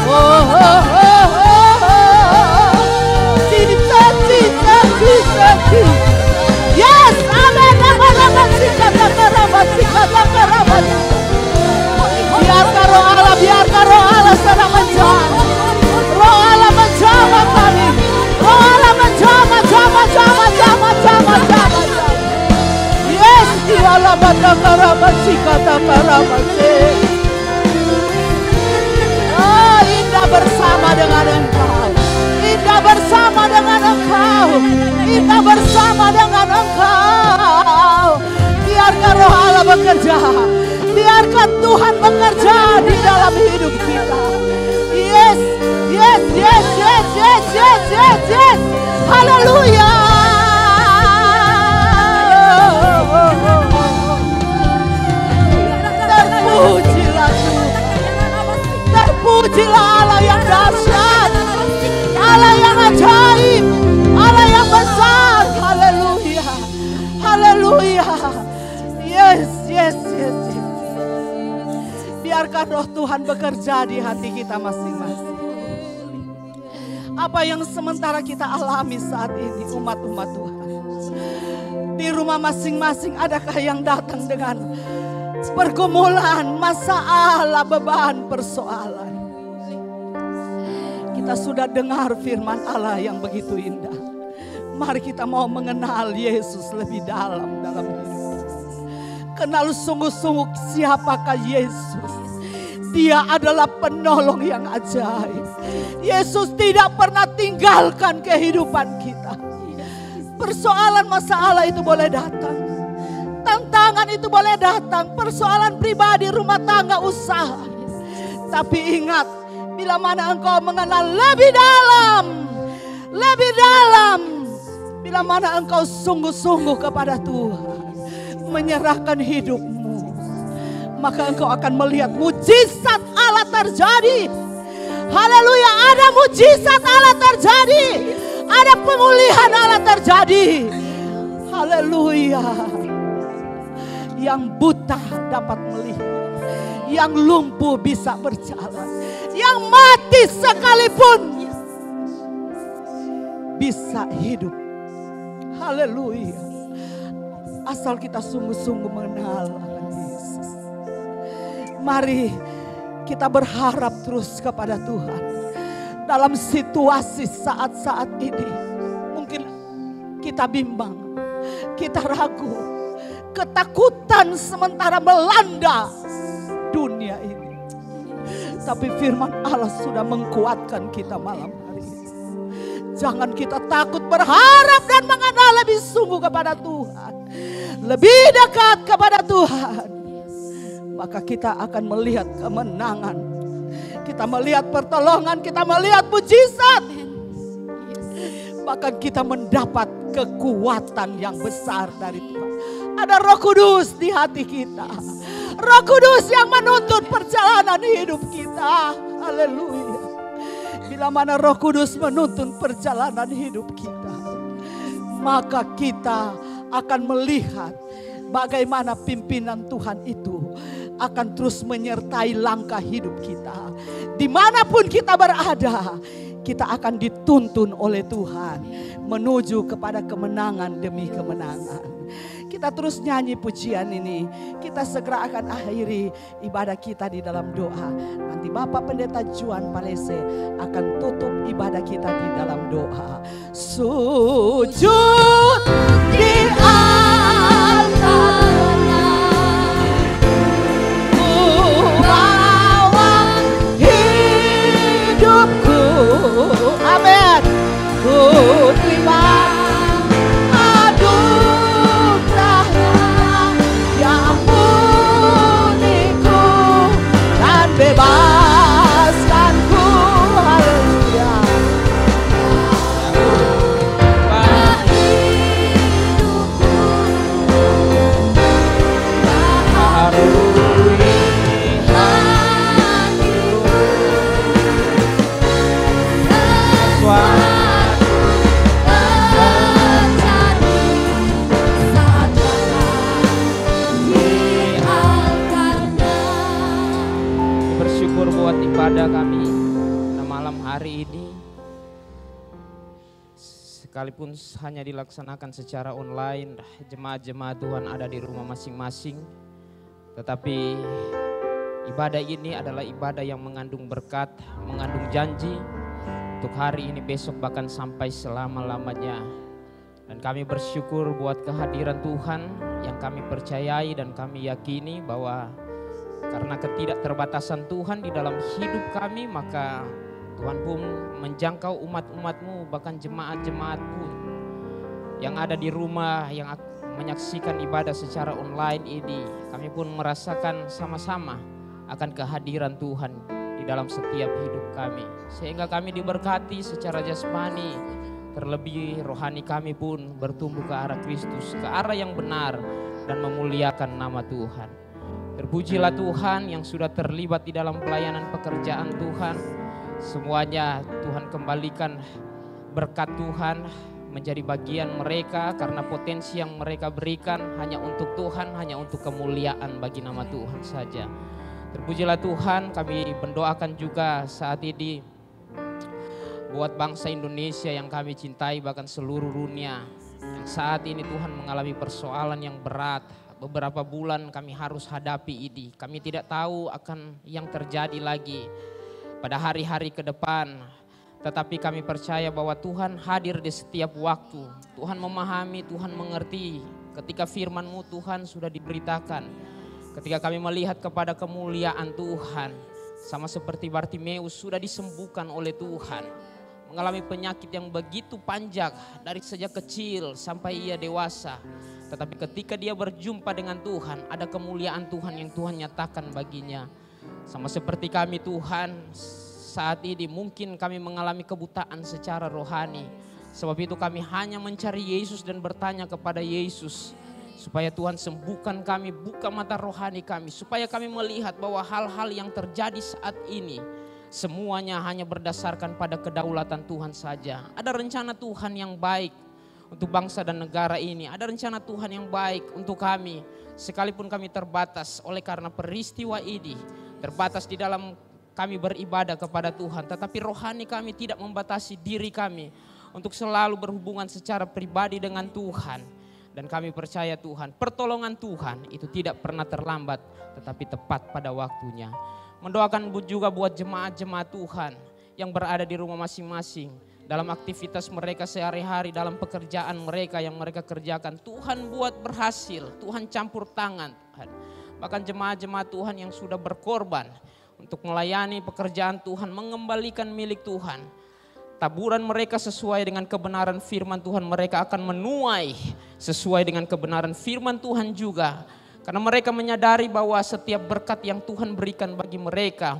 Oh, oh, oh, oh. Jesus, Jesus, Jesus, Jesus. Yes, amen. Karaman sikata karaman sikata karaman. Biarkan roh Allah, biarkan roh Allah sedang menjamah. Roh Allah menjamah kami. Roh Allah menjamah, jamah, jamah, jamah, jamah, jamah. Yes, dialah mata karaman sikata karaman. Oh, indah bersama dengan Engkau, indah bersama dengan Engkau, indah bersama dengan Engkau. Biarkan roh Allah bekerja, biarkan Tuhan bekerja di dalam hidup kita. Yes, yes, yes, yes, yes, yes, yes, yes. Haleluya. Terpujilah Tuhan, terpujilah Allah yang dahsyat, Allah yang ajaib, Allah yang besar. Haleluya, haleluya. Yes, yes, yes, yes. Biarkan roh Tuhan bekerja di hati kita masing-masing. Apa yang sementara kita alami saat ini umat-umat Tuhan. Di rumah masing-masing adakah yang datang dengan pergumulan, masalah, beban, persoalan. Kita sudah dengar firman Allah yang begitu indah. Mari kita mau mengenal Yesus lebih dalam hidup. Kenal sungguh-sungguh siapakah Yesus. Dia adalah penolong yang ajaib. Yesus tidak pernah tinggalkan kehidupan kita. Persoalan masalah itu boleh datang. Tantangan itu boleh datang. Persoalan pribadi, rumah tangga, usaha. Tapi ingat, bila mana engkau mengenal lebih dalam. Bila mana engkau sungguh-sungguh kepada Tuhan. Menyerahkan hidupmu. Maka engkau akan melihat mujizat Allah terjadi. Haleluya, ada mujizat Allah terjadi. Ada pemulihan Allah terjadi. Haleluya. Yang buta dapat melihat. Yang lumpuh bisa berjalan. Yang mati sekalipun bisa hidup. Haleluya. Asal kita sungguh-sungguh mengenal Yesus. Mari kita berharap terus kepada Tuhan. Dalam situasi saat-saat ini. Mungkin kita bimbang. Kita ragu. Ketakutan sementara melanda dunia ini. Tapi firman Allah sudah mengkuatkan kita malam hari ini. Jangan kita takut, berharap dan mengenal lebih sungguh kepada Tuhan. Lebih dekat kepada Tuhan. Maka kita akan melihat kemenangan. Kita melihat pertolongan, kita melihat mujizat. Bahkan kita mendapat kekuatan yang besar dari Tuhan. Ada Roh Kudus di hati kita. Roh Kudus yang menuntun perjalanan hidup kita. Haleluya. Bila mana Roh Kudus menuntun perjalanan hidup kita, maka kita akan melihat bagaimana pimpinan Tuhan itu akan terus menyertai langkah hidup kita. Dimanapun kita berada, kita akan dituntun oleh Tuhan menuju kepada kemenangan demi kemenangan. Kita terus nyanyi pujian ini. Kita segera akan akhiri ibadah kita di dalam doa. Nanti Bapak Pendeta Juan Palese akan tutup ibadah kita di dalam doa. Sujud di altarnya, ku bawa hidupku. Amin. Ku terima bebaskanku, haleluya. Buat ibadah kami pada malam hari ini, sekalipun hanya dilaksanakan secara online, jemaat-jemaat Tuhan ada di rumah masing-masing, tetapi ibadah ini adalah ibadah yang mengandung berkat, mengandung janji untuk hari ini, besok, bahkan sampai selama-lamanya. Dan kami bersyukur buat kehadiran Tuhan yang kami percayai dan kami yakini bahwa karena ketidakterbatasan Tuhan di dalam hidup kami, maka Tuhan pun menjangkau umat-umat-Mu, bahkan jemaat-jemaat pun yang ada di rumah, yang menyaksikan ibadah secara online ini. Kami pun merasakan sama-sama akan kehadiran Tuhan di dalam setiap hidup kami. Sehingga kami diberkati secara jasmani, terlebih rohani kami pun bertumbuh ke arah Kristus, ke arah yang benar dan memuliakan nama Tuhan. Terpujilah Tuhan yang sudah terlibat di dalam pelayanan pekerjaan Tuhan. Semuanya Tuhan kembalikan berkat Tuhan menjadi bagian mereka, karena potensi yang mereka berikan hanya untuk Tuhan, hanya untuk kemuliaan bagi nama Tuhan saja. Terpujilah Tuhan, kami mendoakan juga saat ini buat bangsa Indonesia yang kami cintai, bahkan seluruh dunia. Yang saat ini Tuhan mengalami persoalan yang berat. Beberapa bulan kami harus hadapi ini. Kami tidak tahu akan yang terjadi lagi pada hari-hari ke depan. Tetapi kami percaya bahwa Tuhan hadir di setiap waktu. Tuhan memahami, Tuhan mengerti. Ketika firman-Mu Tuhan sudah diberitakan. Ketika kami melihat kepada kemuliaan Tuhan. Sama seperti Bartimeus sudah disembuhkan oleh Tuhan. Mengalami penyakit yang begitu panjang dari sejak kecil sampai ia dewasa. Tetapi ketika dia berjumpa dengan Tuhan, ada kemuliaan Tuhan yang Tuhan nyatakan baginya. Sama seperti kami Tuhan, saat ini mungkin kami mengalami kebutaan secara rohani. Sebab itu kami hanya mencari Yesus dan bertanya kepada Yesus. Supaya Tuhan sembuhkan kami, buka mata rohani kami. Supaya kami melihat bahwa hal-hal yang terjadi saat ini semuanya hanya berdasarkan pada kedaulatan Tuhan saja. Ada rencana Tuhan yang baik untuk bangsa dan negara ini. Ada rencana Tuhan yang baik untuk kami. Sekalipun kami terbatas oleh karena peristiwa ini. Terbatas di dalam kami beribadah kepada Tuhan. Tetapi rohani kami tidak membatasi diri kami. Untuk selalu berhubungan secara pribadi dengan Tuhan. Dan kami percaya Tuhan, pertolongan Tuhan itu tidak pernah terlambat. Tetapi tepat pada waktunya. Mendoakan juga buat jemaat-jemaat Tuhan yang berada di rumah masing-masing. Dalam aktivitas mereka sehari-hari, dalam pekerjaan mereka yang mereka kerjakan. Tuhan buat berhasil, Tuhan campur tangan. Bahkan jemaat-jemaat Tuhan yang sudah berkorban untuk melayani pekerjaan Tuhan, mengembalikan milik Tuhan. Taburan mereka sesuai dengan kebenaran firman Tuhan, mereka akan menuai sesuai dengan kebenaran firman Tuhan juga. Karena mereka menyadari bahwa setiap berkat yang Tuhan berikan bagi mereka,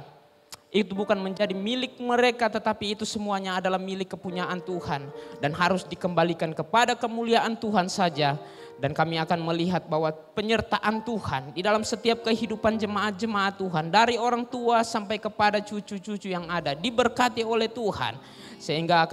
itu bukan menjadi milik mereka, tetapi itu semuanya adalah milik kepunyaan Tuhan. Dan harus dikembalikan kepada kemuliaan Tuhan saja. Dan kami akan melihat bahwa penyertaan Tuhan di dalam setiap kehidupan jemaat-jemaat Tuhan. Dari orang tua sampai kepada cucu-cucu yang ada. Diberkati oleh Tuhan. Sehingga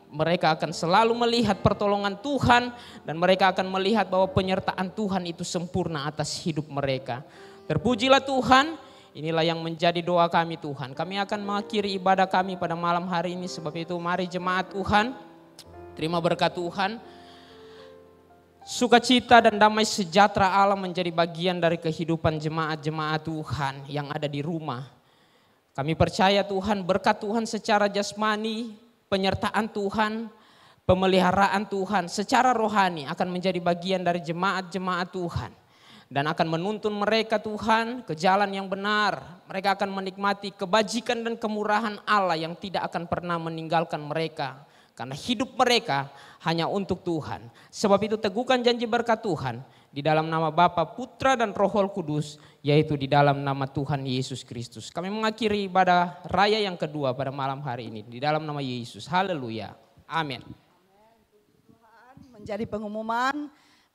mereka akan selalu melihat pertolongan Tuhan. Dan mereka akan melihat bahwa penyertaan Tuhan itu sempurna atas hidup mereka. Terpujilah Tuhan. Inilah yang menjadi doa kami Tuhan. Kami akan mengakhiri ibadah kami pada malam hari ini. Sebab itu mari jemaat Tuhan, terima berkat Tuhan. Sukacita dan damai sejahtera Allah menjadi bagian dari kehidupan jemaat-jemaat Tuhan yang ada di rumah. Kami percaya Tuhan, berkat Tuhan secara jasmani, penyertaan Tuhan, pemeliharaan Tuhan secara rohani akan menjadi bagian dari jemaat-jemaat Tuhan. Dan akan menuntun mereka Tuhan ke jalan yang benar. Mereka akan menikmati kebajikan dan kemurahan Allah yang tidak akan pernah meninggalkan mereka. Karena hidup mereka hanya untuk Tuhan. Sebab itu teguhkan janji berkat Tuhan. Di dalam nama Bapa, Putra dan Roh Kudus. Yaitu di dalam nama Tuhan Yesus Kristus. Kami mengakhiri ibadah raya yang kedua pada malam hari ini. Di dalam nama Yesus. Haleluya. Amin. Menjadi pengumuman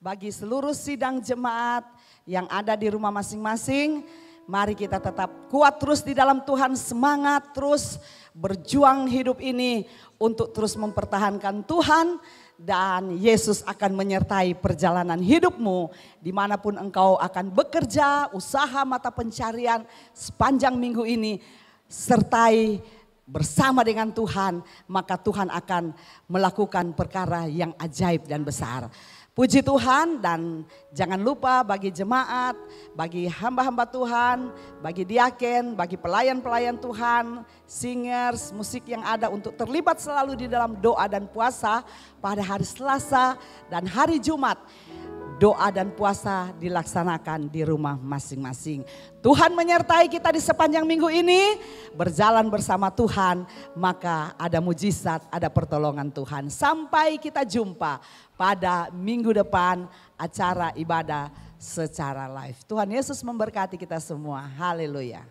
bagi seluruh sidang jemaat yang ada di rumah masing-masing. Mari kita tetap kuat terus di dalam Tuhan, semangat terus berjuang hidup ini untuk terus mempertahankan Tuhan. Dan Yesus akan menyertai perjalanan hidupmu dimanapun engkau akan bekerja, usaha mata pencarian sepanjang minggu ini. Sertai bersama dengan Tuhan, maka Tuhan akan melakukan perkara yang ajaib dan besar. Puji Tuhan, dan jangan lupa bagi jemaat, bagi hamba-hamba Tuhan, bagi diaken, bagi pelayan-pelayan Tuhan, singers, musik yang ada untuk terlibat selalu di dalam doa dan puasa pada hari Selasa dan hari Jumat. Doa dan puasa dilaksanakan di rumah masing-masing. Tuhan menyertai kita di sepanjang minggu ini. Berjalan bersama Tuhan, maka ada mujizat, ada pertolongan Tuhan. Sampai kita jumpa pada minggu depan acara ibadah secara live. Tuhan Yesus memberkati kita semua. Haleluya.